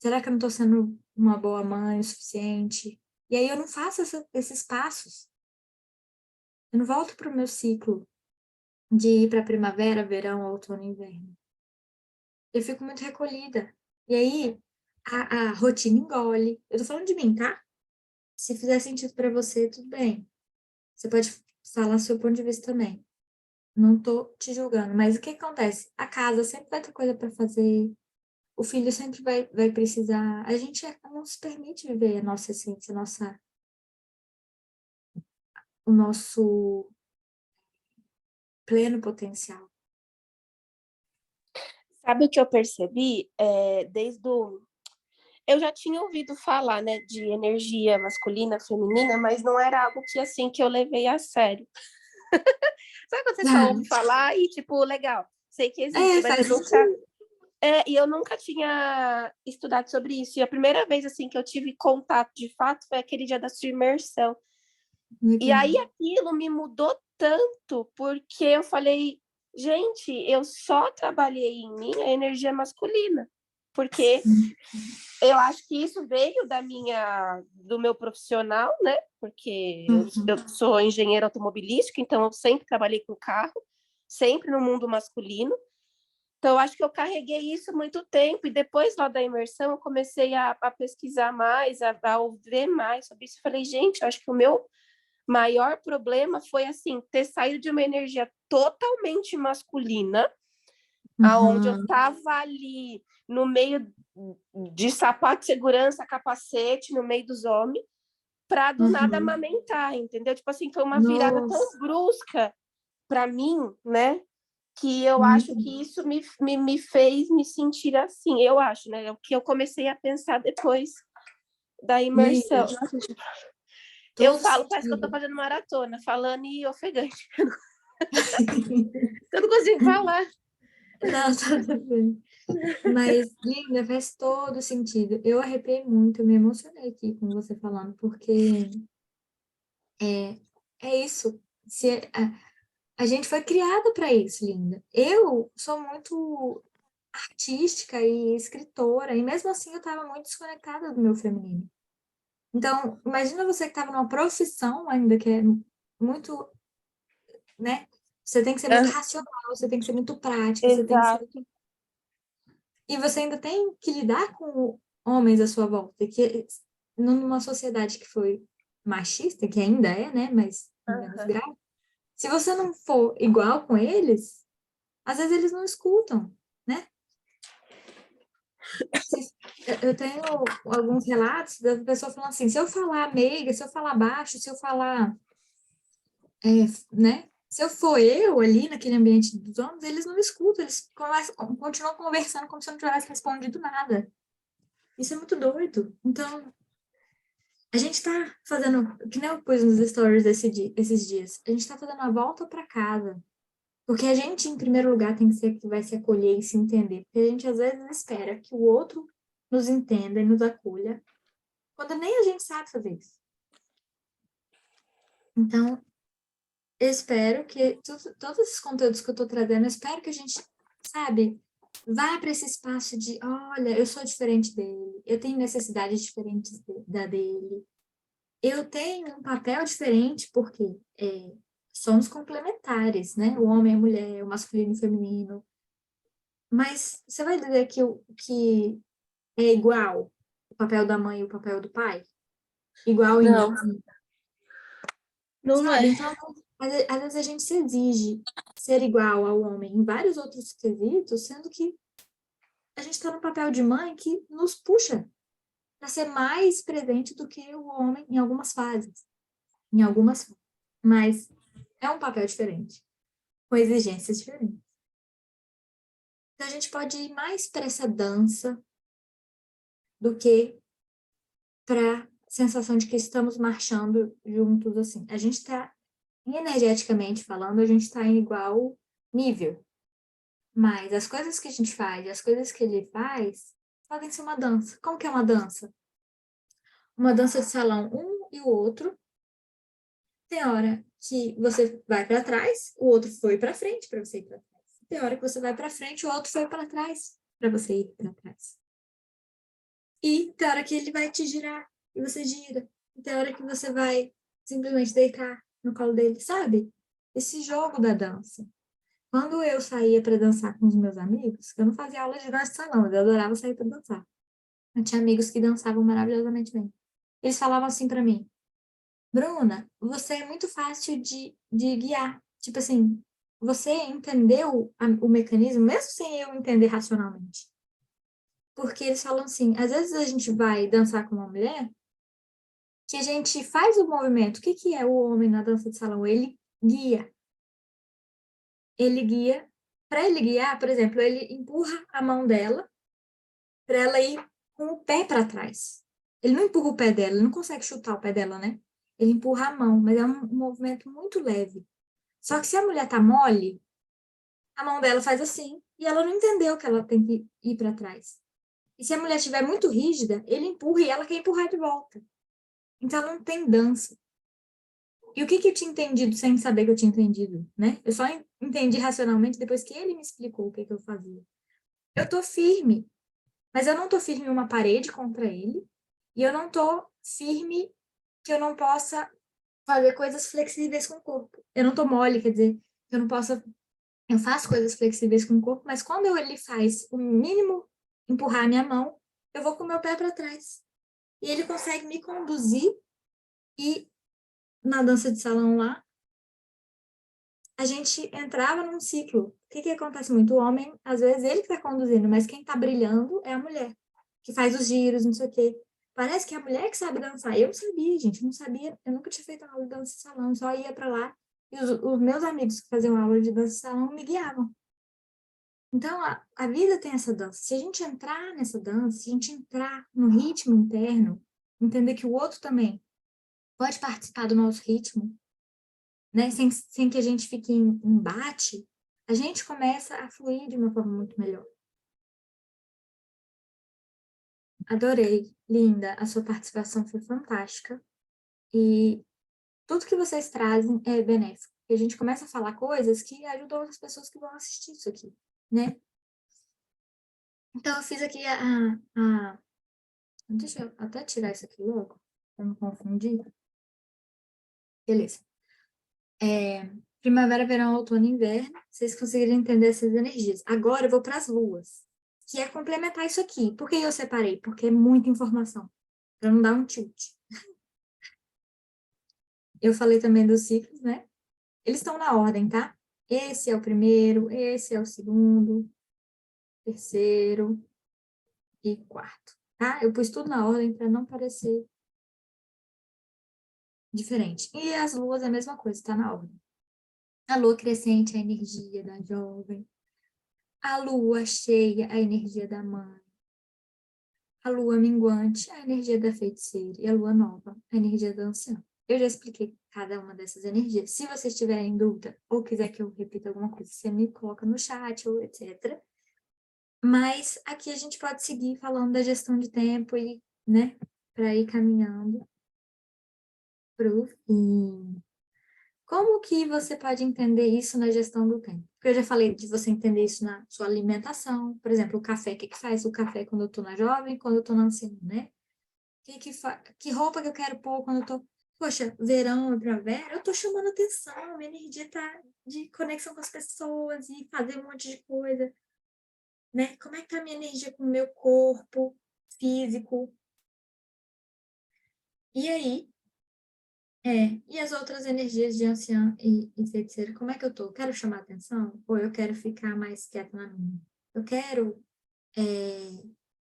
Será que eu não tô sendo uma boa mãe o suficiente? E aí eu não faço esses passos. Eu não volto para o meu ciclo de ir para primavera, verão, outono e inverno. Eu fico muito recolhida. E aí a rotina engole. Eu tô falando de mim, tá? Se fizer sentido para você, tudo bem. Você pode falar seu ponto de vista também. Não tô te julgando, mas o que acontece? A casa sempre vai ter coisa para fazer, o filho sempre vai precisar. A gente não se permite viver a nossa essência, o nosso pleno potencial. Sabe o que eu percebi? Desde o... Eu já tinha ouvido falar, né, de energia masculina, feminina, mas não era algo que, assim, que eu levei a sério. Sabe quando você só ouve falar e, tipo, legal, sei que existe, mas eu Faz nunca... sentido. E eu nunca tinha estudado sobre isso. E a primeira vez, assim, que eu tive contato, de fato, foi aquele dia da sua imersão. E Legal. aí aquilo me mudou tanto, porque eu falei, gente, eu só trabalhei em mim a energia masculina, porque eu acho que isso veio do meu profissional, né? Porque eu Uhum. sou engenheiro automobilístico, então eu sempre trabalhei com carro, sempre no mundo masculino. Então, eu acho que eu carreguei isso muito tempo, e depois lá da imersão eu comecei a pesquisar mais, a ver mais sobre isso. Falei, gente, eu acho que o meu maior problema foi, assim, ter saído de uma energia totalmente masculina aonde eu Uhum, tava ali no meio de sapato de segurança, capacete, no meio dos homens, para do nada uhum. amamentar, entendeu? Tipo assim, foi uma virada tão Nossa. brusca para mim, né? Que eu acho Uhum. que isso me fez me sentir assim, eu acho, né? É o que eu comecei a pensar depois da imersão. Linda, Eu todo falo, parece que eu tô sentido. fazendo maratona, falando e ofegante. Eu não consigo falar. Não, tudo bem. Mas, linda, faz todo sentido. Eu arrepiei muito, eu me emocionei aqui com você falando, porque é, é isso. Se, a gente foi criada para isso, linda. Eu sou muito artística e escritora, e mesmo assim eu estava muito desconectada do meu feminino. Então, imagina você que estava numa profissão ainda que é muito, né? Você tem que ser muito Ah, racional, você tem que ser muito prática, você tem que ser... exato. E você ainda tem que lidar com homens à sua volta, que numa sociedade que foi machista, que ainda é, né? Mas em menos Aham. grau. Se você não for igual com eles, às vezes eles não escutam, né? Eu tenho alguns relatos da pessoa falando assim, se eu falar meiga, se eu falar baixo, se eu falar, né? Se eu for eu ali naquele ambiente dos homens, eles não me escutam, eles continuam conversando como se eu não tivesse respondido nada. Isso é muito doido. Então, a gente tá fazendo, que nem eu pus nos stories esses dias, a gente tá fazendo a volta para casa. Porque a gente, em primeiro lugar, tem que ser que vai se acolher e se entender. Porque a gente, às vezes, espera que o outro nos entenda e nos acolha, quando nem a gente sabe fazer isso. Então, eu espero que todos esses conteúdos que eu estou trazendo, eu espero que a gente, sabe, vá para esse espaço de, olha, eu sou diferente dele, eu tenho necessidades diferentes da dele, eu tenho um papel diferente porque somos complementares, né? O homem e a mulher, o masculino e o feminino. Mas você vai dizer que é igual o papel da mãe e o papel do pai? Igual Não, em, não sabe? é. Então, às vezes a gente se exige ser igual ao homem em vários outros quesitos, sendo que a gente está no papel de mãe que nos puxa para ser mais presente do que o homem em algumas fases. Em algumas, mas é um papel diferente, com exigências diferentes. Então, a gente pode ir mais para essa dança do que para a sensação de que estamos marchando juntos, assim. A gente está, energeticamente falando, a gente está em igual nível. Mas as coisas que a gente faz, as coisas que ele faz, podem ser uma dança. Como que é uma dança? Uma dança de salão, um e o outro. Tem hora que você vai para trás, o outro foi para frente para você ir para trás. Tem hora que você vai para frente, o outro foi para trás para você ir para trás. E tem hora que ele vai te girar e você gira. E tem hora que você vai simplesmente deitar no colo dele, sabe? Esse jogo da dança. Quando eu saía para dançar com os meus amigos, eu não fazia aula de dança não, eu adorava sair para dançar. Eu tinha amigos que dançavam maravilhosamente bem. Eles falavam assim para mim: Bruna, você é muito fácil de guiar. Tipo assim, você entendeu o mecanismo, mesmo sem eu entender racionalmente. Porque eles falam assim: às vezes a gente vai dançar com uma mulher que a gente faz o movimento. O que que é o homem na dança de salão? Ele guia. Ele guia. Para ele guiar, por exemplo, ele empurra a mão dela para ela ir com o pé para trás. Ele não empurra o pé dela, ele não consegue chutar o pé dela, né? Ele empurra a mão, mas é um movimento muito leve. Só que se a mulher tá mole, a mão dela faz assim e ela não entendeu que ela tem que ir para trás. E se a mulher estiver muito rígida, ele empurra e ela quer empurrar de volta. Então não tem dança. E o que que eu tinha entendido sem saber que eu tinha entendido, né? Eu só entendi racionalmente depois que ele me explicou o que que eu fazia. Eu tô firme, mas eu não tô firme em uma parede contra ele, e eu não tô firme que eu não possa fazer coisas flexíveis com o corpo. Eu não tô mole, quer dizer, eu não posso, eu faço coisas flexíveis com o corpo, mas quando ele faz o mínimo empurrar a minha mão, eu vou com o meu pé para trás. E ele consegue me conduzir e na dança de salão lá, a gente entrava num ciclo. O que acontece muito? O homem, às vezes, ele que está conduzindo, mas quem está brilhando é a mulher, que faz os giros, não sei o quê. Parece que é a mulher que sabe dançar. Eu não sabia, gente, não sabia. Eu nunca tinha feito aula de dança de salão, só ia para lá. E os meus amigos que faziam aula de dança de salão me guiavam. Então, a vida tem essa dança. Se a gente entrar nessa dança, se a gente entrar no ritmo interno, entender que o outro também pode participar do nosso ritmo, né? Sem que a gente fique em embate, a gente começa a fluir de uma forma muito melhor. Adorei, linda, a sua participação foi fantástica. E tudo que vocês trazem é benéfico. E a gente começa a falar coisas que ajudam outras pessoas que vão assistir isso aqui, né? Então, eu fiz aqui deixa eu até tirar isso aqui logo, para não confundir. Beleza. Primavera, verão, outono e inverno. Vocês conseguiram entender essas energias. Agora eu vou para as luas, que é complementar isso aqui. Por que eu separei? Porque é muita informação, para não dar um tilt. Eu falei também dos ciclos, né? Eles estão na ordem, tá? Esse é o primeiro, esse é o segundo, terceiro e quarto, tá? Eu pus tudo na ordem para não parecer diferente. E as luas é a mesma coisa, tá na ordem. A lua crescente é a energia da jovem. A lua cheia, a energia da mãe. A lua minguante, a energia da feiticeira. E a lua nova, a energia da anciã. Eu já expliquei cada uma dessas energias. Se vocês tiverem dúvida ou quiser que eu repita alguma coisa, você me coloca no chat ou etc. Mas aqui a gente pode seguir falando da gestão de tempo e, né, para ir caminhando para o fim. Como que você pode entender isso na gestão do tempo? Porque eu já falei de você entender isso na sua alimentação. Por exemplo, o café. O que faz o café quando eu estou na jovem e quando eu estou na anciã, né? Que roupa que eu quero pôr quando eu tô... Poxa, verão, primavera, eu tô chamando atenção, minha energia tá de conexão com as pessoas e fazer um monte de coisa, né? Como é que tá a minha energia com o meu corpo físico? E aí, e as outras energias de anciã e feiticeira, como é que eu tô? Quero chamar atenção? Ou eu quero ficar mais quieta na minha? Eu quero...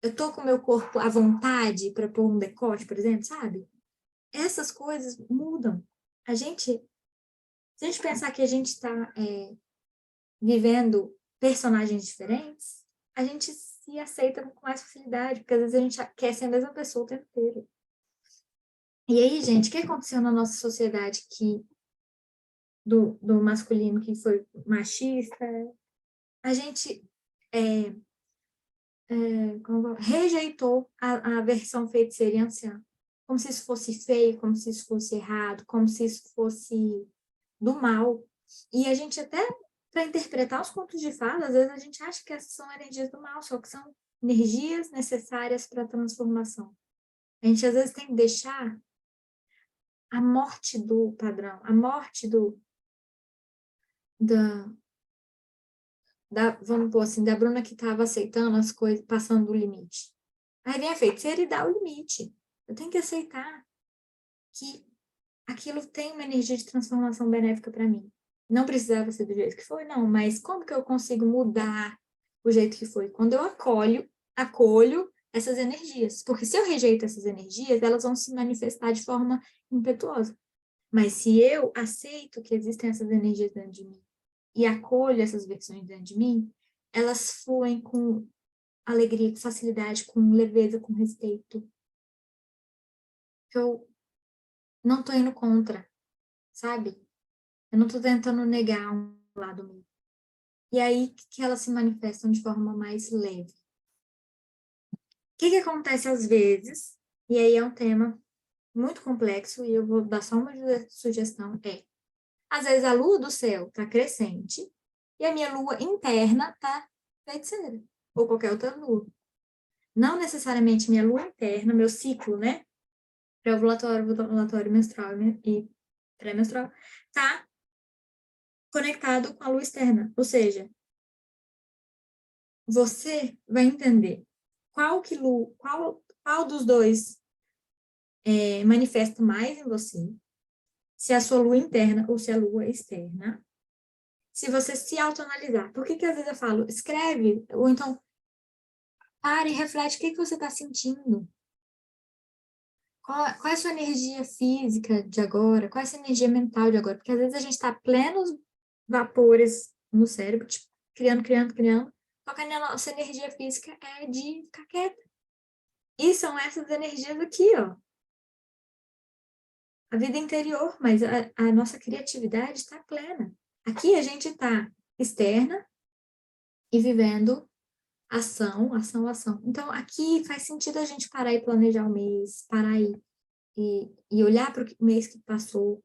eu tô com o meu corpo à vontade para pôr um decote, por exemplo, sabe? Essas coisas mudam. A gente, se a gente pensar que a gente está vivendo personagens diferentes, a gente se aceita com mais facilidade, porque às vezes a gente quer ser a mesma pessoa o tempo inteiro. E aí, gente, o que aconteceu na nossa sociedade do masculino que foi machista? A gente rejeitou a versão feiticeira e anciã. Como se isso fosse feio, como se isso fosse errado, como se isso fosse do mal. E a gente até, para interpretar os contos de fadas, às vezes a gente acha que essas são energias do mal, só que são energias necessárias para a transformação. A gente às vezes tem que deixar a morte do padrão, a morte da, vamos pôr assim, da Bruna que estava aceitando as coisas, passando do limite. Aí vem a feiticeira e dá o limite. Eu tenho que aceitar que aquilo tem uma energia de transformação benéfica para mim. Não precisava ser do jeito que foi, não, mas como que eu consigo mudar o jeito que foi? Quando eu acolho essas energias. Porque se eu rejeito essas energias, elas vão se manifestar de forma impetuosa. Mas se eu aceito que existem essas energias dentro de mim e acolho essas versões dentro de mim, elas fluem com alegria, com facilidade, com leveza, com respeito. Eu não estou indo contra, sabe? Eu não estou tentando negar um lado meu. E aí que elas se manifestam de forma mais leve. O que acontece às vezes, e aí é um tema muito complexo, e eu vou dar só uma sugestão, às vezes a lua do céu está crescente, e a minha lua interna está feiticeira, ou qualquer outra lua. Não necessariamente minha lua interna, meu ciclo, né? Pré-ovulatório, ovulatório, menstrual e pré-menstrual, está conectado com a lua externa. Ou seja, você vai entender qual dos dois manifesta mais em você, se é a sua lua interna ou se é a lua externa. se você se autoanalisar. Por que que às vezes eu falo, escreve, ou então, pare e reflete o que que você está sentindo. Qual é a sua energia física de agora? Qual é a sua energia mental de agora? Porque às vezes a gente está plenos vapores no cérebro, tipo, criando, criando, criando, só que a nossa energia física é de ficar quieta. E são essas energias aqui, ó. A vida interior, mas a nossa criatividade está plena. Aqui a gente está externa e vivendo ação, ação, ação. Então, aqui faz sentido a gente parar e planejar o mês, parar e olhar para o mês que passou,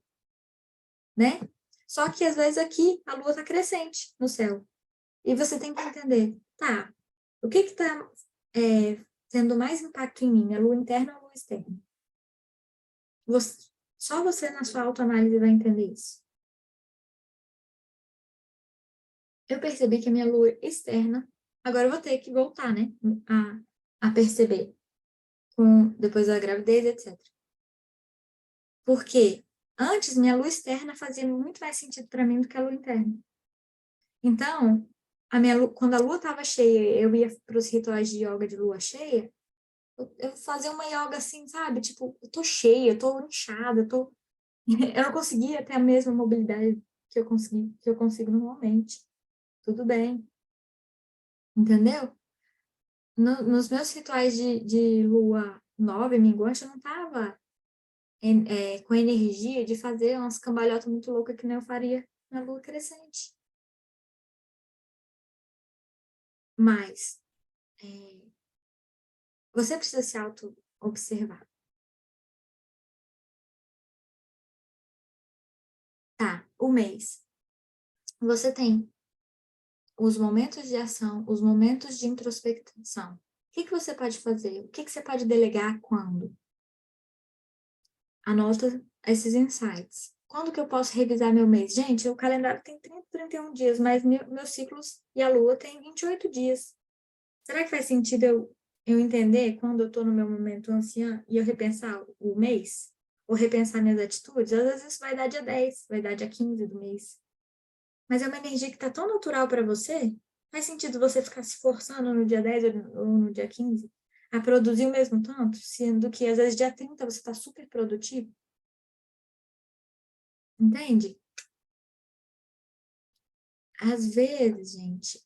né? Só que, às vezes, aqui a lua está crescente no céu. E você tem que entender, tá, o que está tendo mais impacto em mim? A lua interna ou a lua externa? Só você, na sua autoanálise, vai entender isso. Eu percebi que a minha lua externa, agora eu vou ter que voltar, né, a perceber, depois da gravidez, etc. Porque antes minha lua externa fazia muito mais sentido para mim do que a lua interna. Então, quando a lua estava cheia, eu ia para os rituais de yoga de lua cheia, eu fazia uma yoga assim, sabe? Tipo, eu tô cheia, eu tô inchada, eu não conseguia ter a mesma mobilidade que eu consigo normalmente. Tudo bem, entendeu? Nos meus rituais de lua nova e minguante, eu não tava com energia de fazer umas cambalhotas muito loucas que nem eu faria na lua crescente. Mas você precisa se auto-observar. Tá, o mês. Você tem os momentos de ação, os momentos de introspecção. O que você pode fazer? O que você pode delegar quando? Anota esses insights. Quando que eu posso revisar meu mês? Gente, o calendário tem 30, 31 dias, mas meus ciclos e a lua tem 28 dias. Será que faz sentido eu entender quando eu estou no meu momento anciã e eu repensar o mês? Ou repensar minhas atitudes? Às vezes isso vai dar dia 10, vai dar dia 15 do mês. Mas é uma energia que está tão natural para você, faz sentido você ficar se forçando no dia 10 ou no dia 15 a produzir o mesmo tanto, sendo que às vezes dia 30 você está super produtivo? Entende? Às vezes, gente,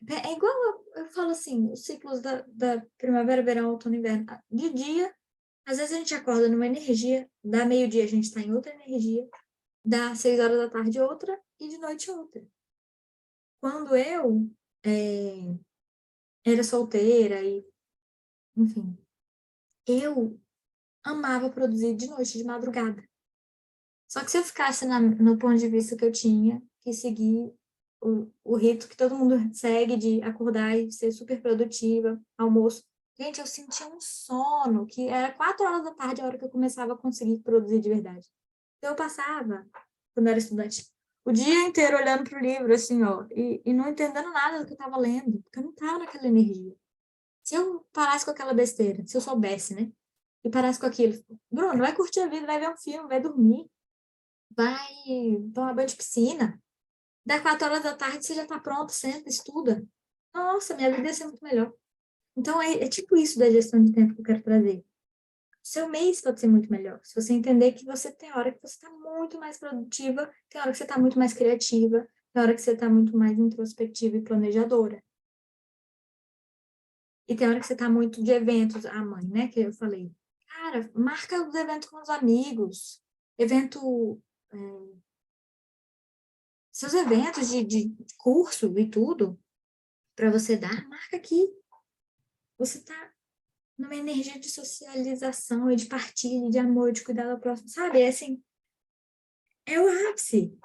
é igual eu falo assim, os ciclos da primavera, verão, outono e inverno. De dia, às vezes a gente acorda numa energia, dá meio-dia a gente está em outra energia, dá 6 horas da tarde outra e de noite outra. Quando eu era solteira e, enfim, eu amava produzir de noite, de madrugada. Só que se eu ficasse no ponto de vista que eu tinha, que seguir o rito que todo mundo segue de acordar e ser super produtiva, almoço. Gente, eu sentia um sono, que era 4 horas da tarde a hora que eu começava a conseguir produzir de verdade. Então, eu passava, quando eu era estudante, o dia inteiro olhando para o livro, assim, ó, e não entendendo nada do que eu estava lendo, porque eu não estava naquela energia. Se eu parasse com aquela besteira, se eu soubesse, né? E parasse com aquilo, Bruno, vai curtir a vida, vai ver um filme, vai dormir, vai tomar banho de piscina. Das 4 horas da tarde você já está pronto, senta, estuda. Nossa, minha vida ia ser muito melhor. Então, é tipo isso da gestão de tempo que eu quero trazer. Seu mês pode ser muito melhor. Se você entender que você tem hora que você está muito mais produtiva, tem hora que você está muito mais criativa, tem hora que você está muito mais introspectiva e planejadora. E tem hora que você está muito de eventos. A mãe, né, que eu falei. Cara, marca os eventos com os amigos. Evento... É, seus eventos de curso e tudo, para você dar, marca aqui. Você está numa energia de socialização e de partilha, de amor, de cuidar do próximo, sabe? É assim, é o ápice.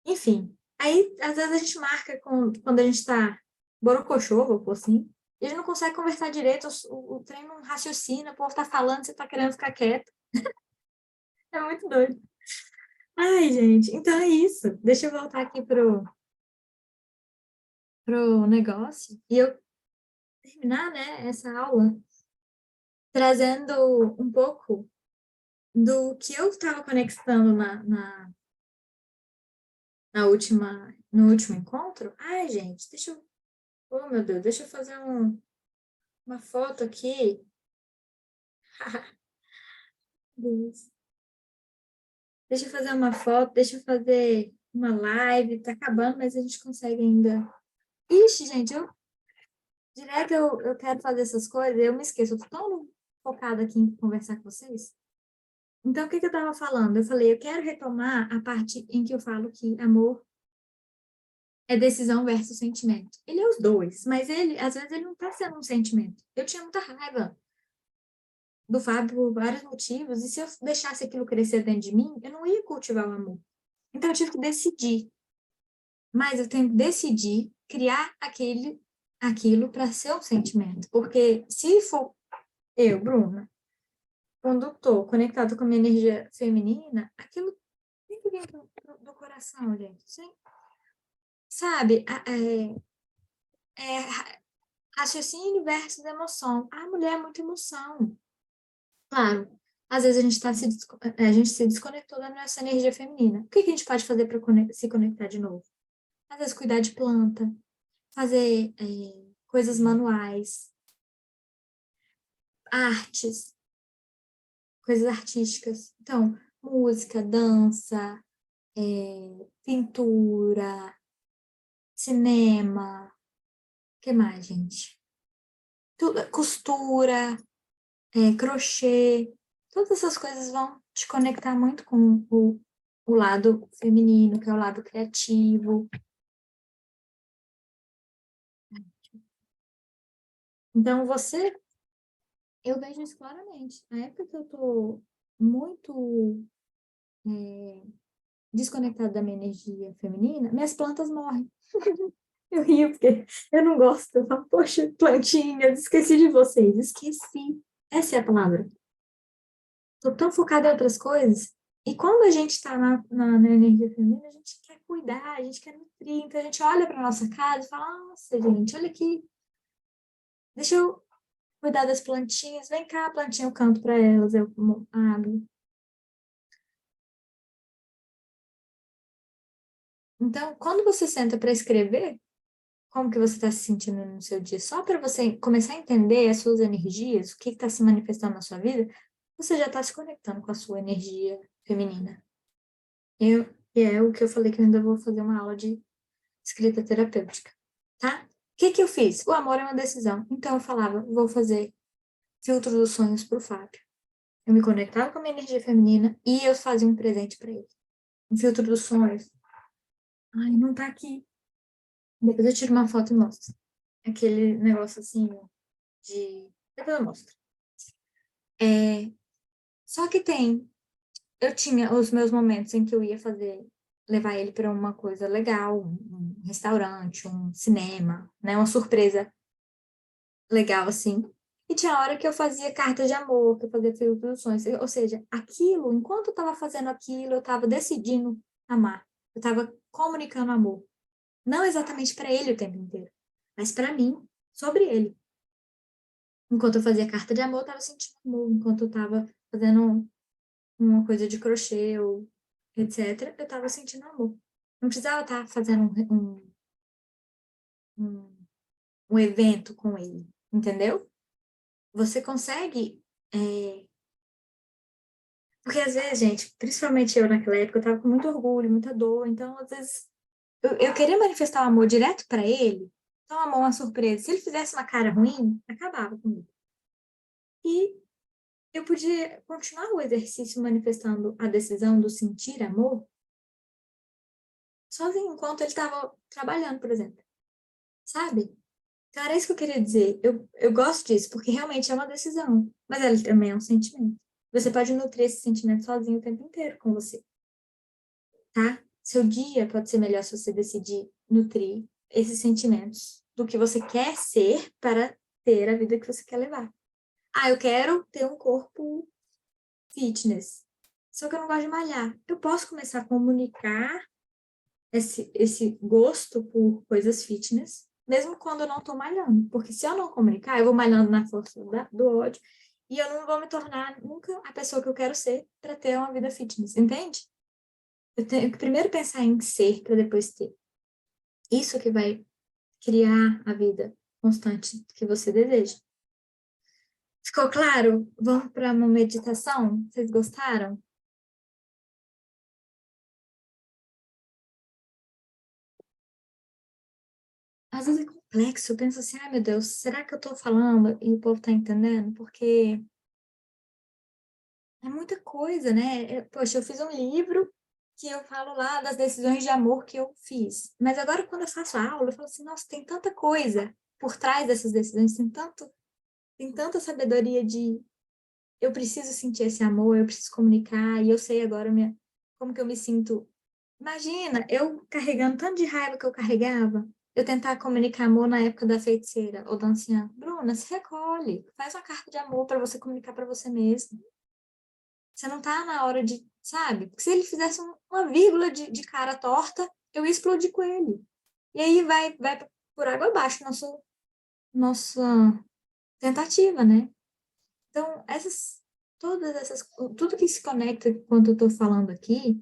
Enfim, aí às vezes a gente marca quando a gente está borocochô, vou pôr assim, e a gente não consegue conversar direito, o trem não raciocina, o povo tá falando, você tá querendo ficar quieto. É muito doido. Ai, gente, então é isso. Deixa eu voltar aqui pro negócio e eu terminar, né, essa aula trazendo um pouco do que eu estava conectando no último encontro. Ai, gente, deixa eu. Oh, meu Deus, deixa eu fazer uma foto aqui. Deus. Deixa eu fazer uma foto, deixa eu fazer uma live. Tá acabando, mas a gente consegue ainda. Ixi, gente, direto eu quero fazer essas coisas, eu me esqueço. Eu tô tão focada aqui em conversar com vocês. Então, o que eu tava falando? Eu falei, eu quero retomar a parte em que eu falo que amor é decisão versus sentimento. Ele é os dois, mas ele, às vezes, ele não tá sendo um sentimento. Eu tinha muita raiva do Fábio por vários motivos, e se eu deixasse aquilo crescer dentro de mim, eu não ia cultivar o amor. Então, eu tive que decidir. Mas eu tenho que decidir criar aquilo para ser um sentimento. Porque se for eu, Bruna, condutor, conectado com a minha energia feminina, aquilo tem que vir do coração, gente. Sim. Sabe? Raciocínio versus emoção. A mulher é muita emoção. Claro, às vezes a gente se desconectou da nossa energia feminina. O que a gente pode fazer para se conectar de novo? Às vezes cuidar de planta, fazer coisas manuais, artes, coisas artísticas. Então, música, dança, pintura, cinema, o que mais, gente? Costura, crochê, todas essas coisas vão te conectar muito com o lado feminino, que é o lado criativo. Então, eu vejo isso claramente. Na época que eu tô muito desconectada da minha energia feminina, minhas plantas morrem. Eu rio porque eu não gosto. Eu falo, poxa, plantinhas, esqueci de vocês. Esqueci. Essa é a palavra. Tô tão focada em outras coisas. E quando a gente está na energia feminina, a gente quer cuidar, a gente quer nutrir. Então a gente olha para nossa casa e fala, nossa, gente, olha aqui. Deixa eu cuidar das plantinhas. Vem cá, plantinha, eu canto para elas, eu como água. Então, quando você senta para escrever, como que você está se sentindo no seu dia, só para você começar a entender as suas energias, o que está se manifestando na sua vida, você já está se conectando com a sua energia feminina. E é o que eu falei que eu ainda vou fazer uma aula de escrita terapêutica, tá? O que que eu fiz? O amor é uma decisão. Então eu falava, vou fazer filtro dos sonhos pro Fábio. Eu me conectava com a minha energia feminina e eu fazia um presente para ele. Um filtro dos sonhos. Ai, não tá aqui. Depois eu tiro uma foto e mostro. Aquele negócio assim de. Depois eu mostro. Só que eu tinha os meus momentos em que eu ia levar ele para uma coisa legal, um restaurante, um cinema, né, uma surpresa legal assim. E tinha hora que eu fazia carta de amor, que eu fazia filtrações, ou seja, aquilo, enquanto eu estava fazendo aquilo, eu estava decidindo amar. Eu estava comunicando amor, não exatamente para ele o tempo inteiro, mas para mim, sobre ele. Enquanto eu fazia carta de amor, eu estava sentindo amor, enquanto eu estava fazendo uma coisa de crochê ou etc., eu estava sentindo amor. Não precisava estar fazendo um, um evento com ele, entendeu? Você consegue. Porque às vezes, gente, principalmente eu naquela época, eu tava com muito orgulho, muita dor, então às vezes eu queria manifestar o amor direto para ele, então amor, uma surpresa. Se ele fizesse uma cara ruim, acabava comigo. E eu podia continuar o exercício manifestando a decisão do sentir amor sozinho, enquanto ele estava trabalhando, por exemplo. Sabe? Então, era isso que eu queria dizer. Eu gosto disso, porque realmente é uma decisão, mas ele também é um sentimento. Você pode nutrir esse sentimento sozinho o tempo inteiro com você, tá? Seu dia pode ser melhor se você decidir nutrir esses sentimentos do que você quer ser para ter a vida que você quer levar. Ah, eu quero ter um corpo fitness, só que eu não gosto de malhar. Eu posso começar a comunicar esse gosto por coisas fitness, mesmo quando eu não estou malhando. Porque se eu não comunicar, eu vou malhando na força do ódio e eu não vou me tornar nunca a pessoa que eu quero ser para ter uma vida fitness, entende? Eu tenho que primeiro pensar em ser para depois ter. Isso que vai criar a vida constante que você deseja. Ficou claro? Vamos para uma meditação? Vocês gostaram? Às vezes é complexo, eu penso assim, ai meu Deus, será que eu tô falando e o povo tá entendendo? Porque é muita coisa, né? Poxa, eu fiz um livro que eu falo lá das decisões de amor que eu fiz. Mas agora, quando eu faço aula, eu falo assim, nossa, tem tanta coisa por trás dessas decisões, tem tanta sabedoria de eu preciso sentir esse amor, eu preciso comunicar, e eu sei agora como que eu me sinto. Imagina, eu carregando tanto de raiva que eu carregava, eu tentar comunicar amor na época da feiticeira ou da anciã. Bruna, se recolhe, faz uma carta de amor para você comunicar para você mesmo. Você não tá na hora de, sabe? Porque se ele fizesse uma vírgula de cara torta, eu ia explodir com ele. E aí vai por água abaixo nossa tentativa, né? Então, todas essas, tudo que se conecta enquanto eu tô falando aqui,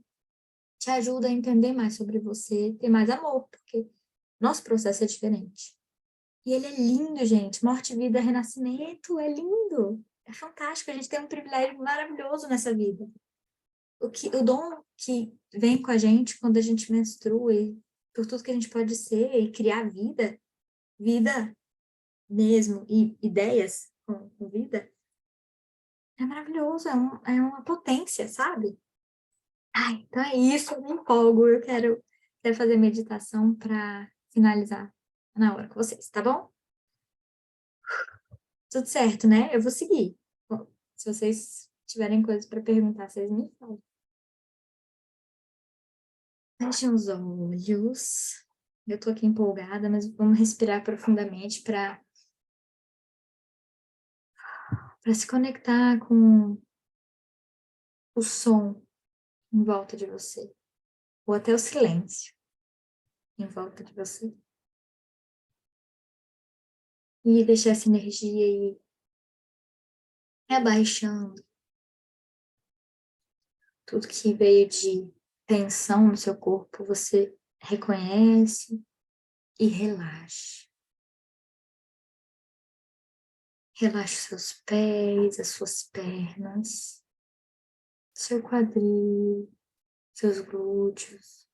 te ajuda a entender mais sobre você, ter mais amor, porque nosso processo é diferente. E ele é lindo, gente. Morte, vida, renascimento, é lindo. É fantástico. A gente tem um privilégio maravilhoso nessa vida. O dom que vem com a gente quando a gente menstrua e por tudo que a gente pode ser e criar vida mesmo, e ideias com vida, é maravilhoso, é uma potência, sabe? Ai, então é isso, eu me empolgo, quero fazer meditação para finalizar na hora com vocês, tá bom? Tudo certo, né? Eu vou seguir. Bom, se vocês tiverem coisas para perguntar, vocês me falam. Fechem os olhos. Eu tô aqui empolgada, mas vamos respirar profundamente para se conectar com o som em volta de você, ou até o silêncio em volta de você. E deixar essa energia ir abaixando tudo que veio de tensão no seu corpo, você reconhece e relaxa. Relaxe seus pés, as suas pernas, seu quadril, seus glúteos,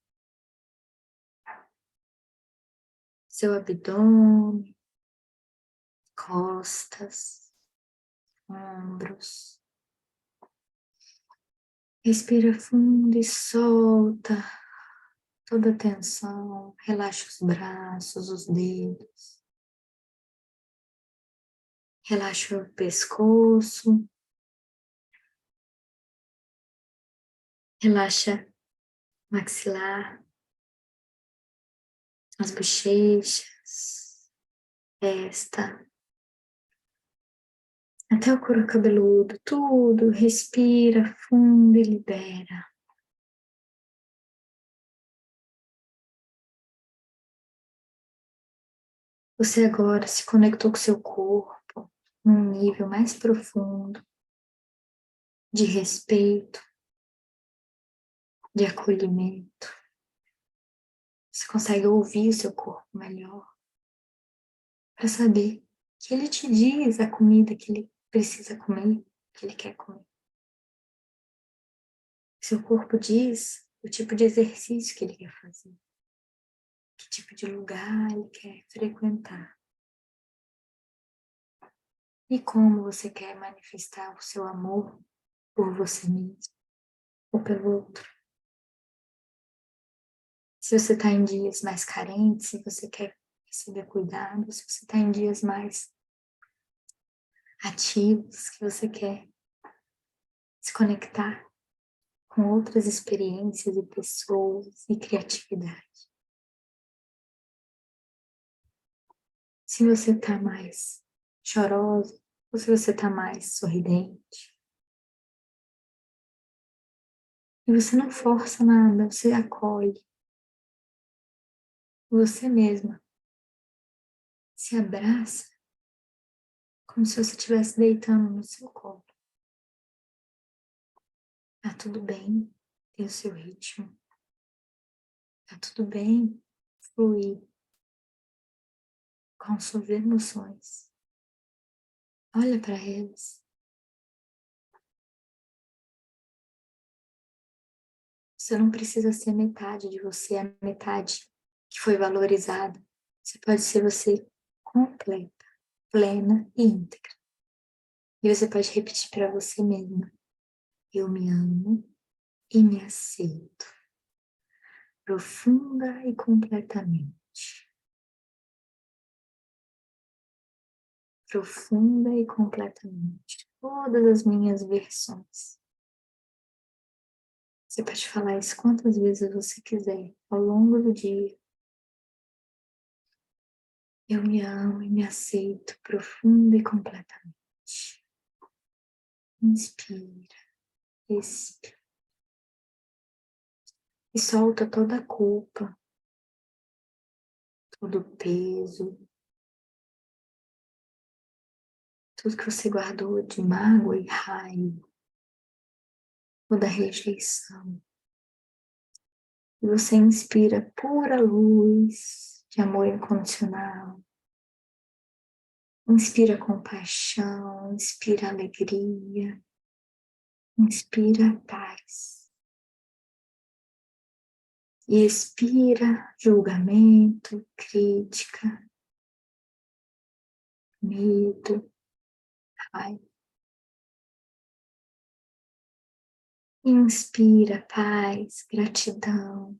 seu abdômen, costas, ombros. Respira fundo e solta toda a tensão. Relaxa os braços, os dedos. Relaxa o pescoço. Relaxa o maxilar, as bochechas, testa, até o couro cabeludo, tudo. Respira fundo e libera. Você agora se conectou com seu corpo num nível mais profundo de respeito, de acolhimento. Você consegue ouvir o seu corpo melhor para saber que ele te diz a comida que ele precisa comer, que ele quer comer. Seu corpo diz o tipo de exercício que ele quer fazer, que tipo de lugar ele quer frequentar. E como você quer manifestar o seu amor por você mesmo ou pelo outro. Se você está em dias mais carentes, se você quer receber cuidado, se você está em dias mais ativos, que você quer se conectar com outras experiências e pessoas e criatividade. Se você está mais chorosa, ou se você está mais sorridente. E você não força nada, você acolhe. Você mesma se abraça como se você estivesse deitando no seu colo. Tá tudo bem, tem o seu ritmo. Tá tudo bem fluir com suas emoções. Olha para elas. Você não precisa ser metade de você, a metade que foi valorizada. Você pode ser você completa, plena e íntegra. E você pode repetir para você mesma: eu me amo e me aceito, profunda e completamente. Profunda e completamente. Todas as minhas versões. Você pode falar isso quantas vezes você quiser ao longo do dia. Eu me amo e me aceito profunda e completamente. Inspira, expira. E solta toda a culpa, todo o peso, tudo que você guardou de mágoa e raiva, toda a rejeição. E você inspira pura luz de amor incondicional. Inspira compaixão, inspira alegria, inspira paz. E expira julgamento, crítica, medo, raiva. Inspira paz, gratidão,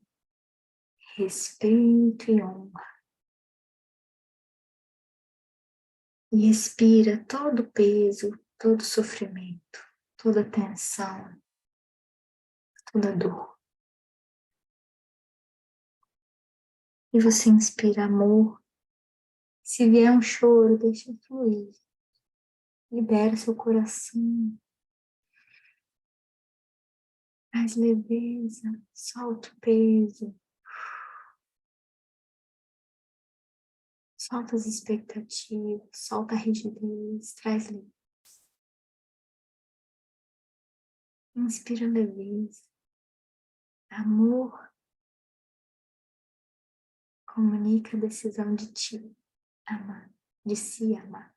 respeito e honra. E expira todo o peso, todo o sofrimento, toda a tensão, toda a dor. E você inspira amor. Se vier um choro, deixa fluir. Libera seu coração. Traz leveza, solta o peso. Solta as expectativas, solta a rigidez, traz leveza. Inspira leveza. Amor comunica a decisão de te amar, de se amar.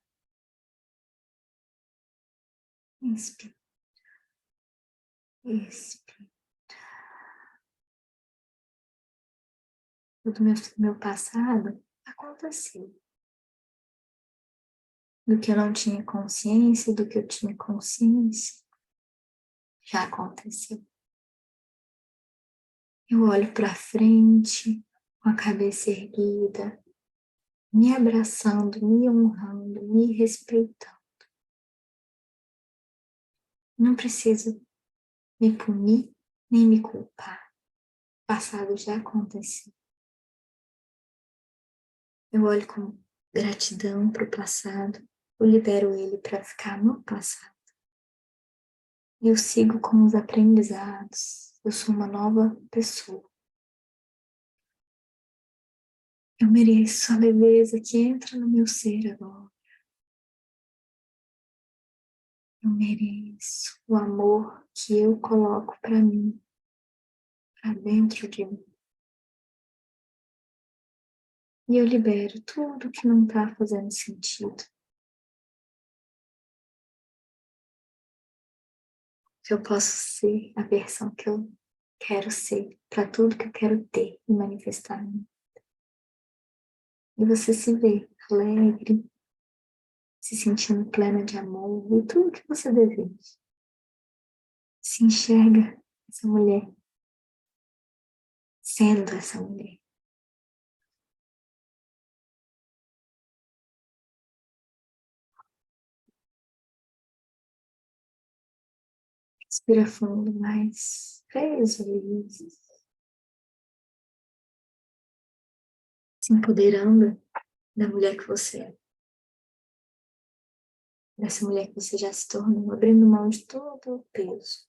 Inspira, expira. Tudo meu passado aconteceu. Do que eu não tinha consciência, do que eu tinha consciência, já aconteceu. Eu olho para frente, com a cabeça erguida, me abraçando, me honrando, me respeitando. Não preciso me punir nem me culpar. O passado já aconteceu. Eu olho com gratidão para o passado, eu libero ele para ficar no passado. Eu sigo com os aprendizados. Eu sou uma nova pessoa. Eu mereço a leveza que entra no meu ser agora. Eu mereço o amor que eu coloco para mim, para dentro de mim. E eu libero tudo que não está fazendo sentido. Que eu posso ser a versão que eu quero ser, para tudo que eu quero ter e manifestar em mim. E você se vê alegre, se sentindo plena de amor e tudo que você deseja. Se enxerga essa mulher, sendo essa mulher. Respira fundo mais 3 vezes. Se empoderando da mulher que você é. Dessa mulher que você já se tornou, abrindo mão de todo o peso.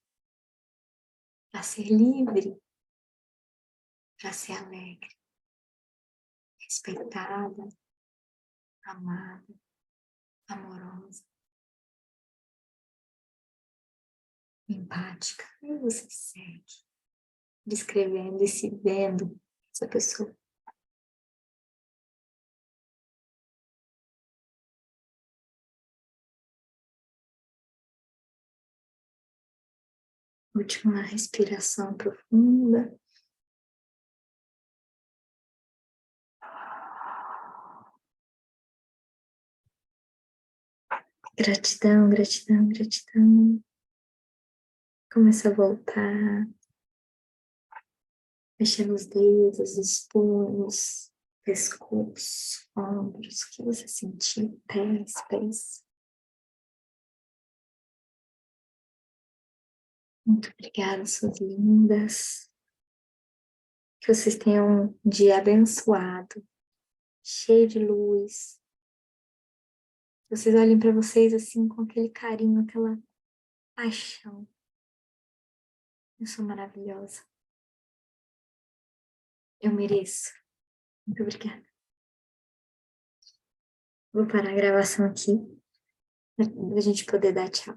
Para ser livre, para ser alegre, respeitada, amada, amorosa, empática. E você segue, descrevendo e se vendo essa pessoa. Última respiração profunda. Gratidão, gratidão, gratidão. Começa a voltar. Mexendo os dedos, os punhos, pescoço, ombros, o que você sentir, pés. Muito obrigada, suas lindas. Que vocês tenham um dia abençoado, cheio de luz. Que vocês olhem para vocês assim com aquele carinho, aquela paixão. Eu sou maravilhosa. Eu mereço. Muito obrigada. Vou parar a gravação aqui para a gente poder dar tchau.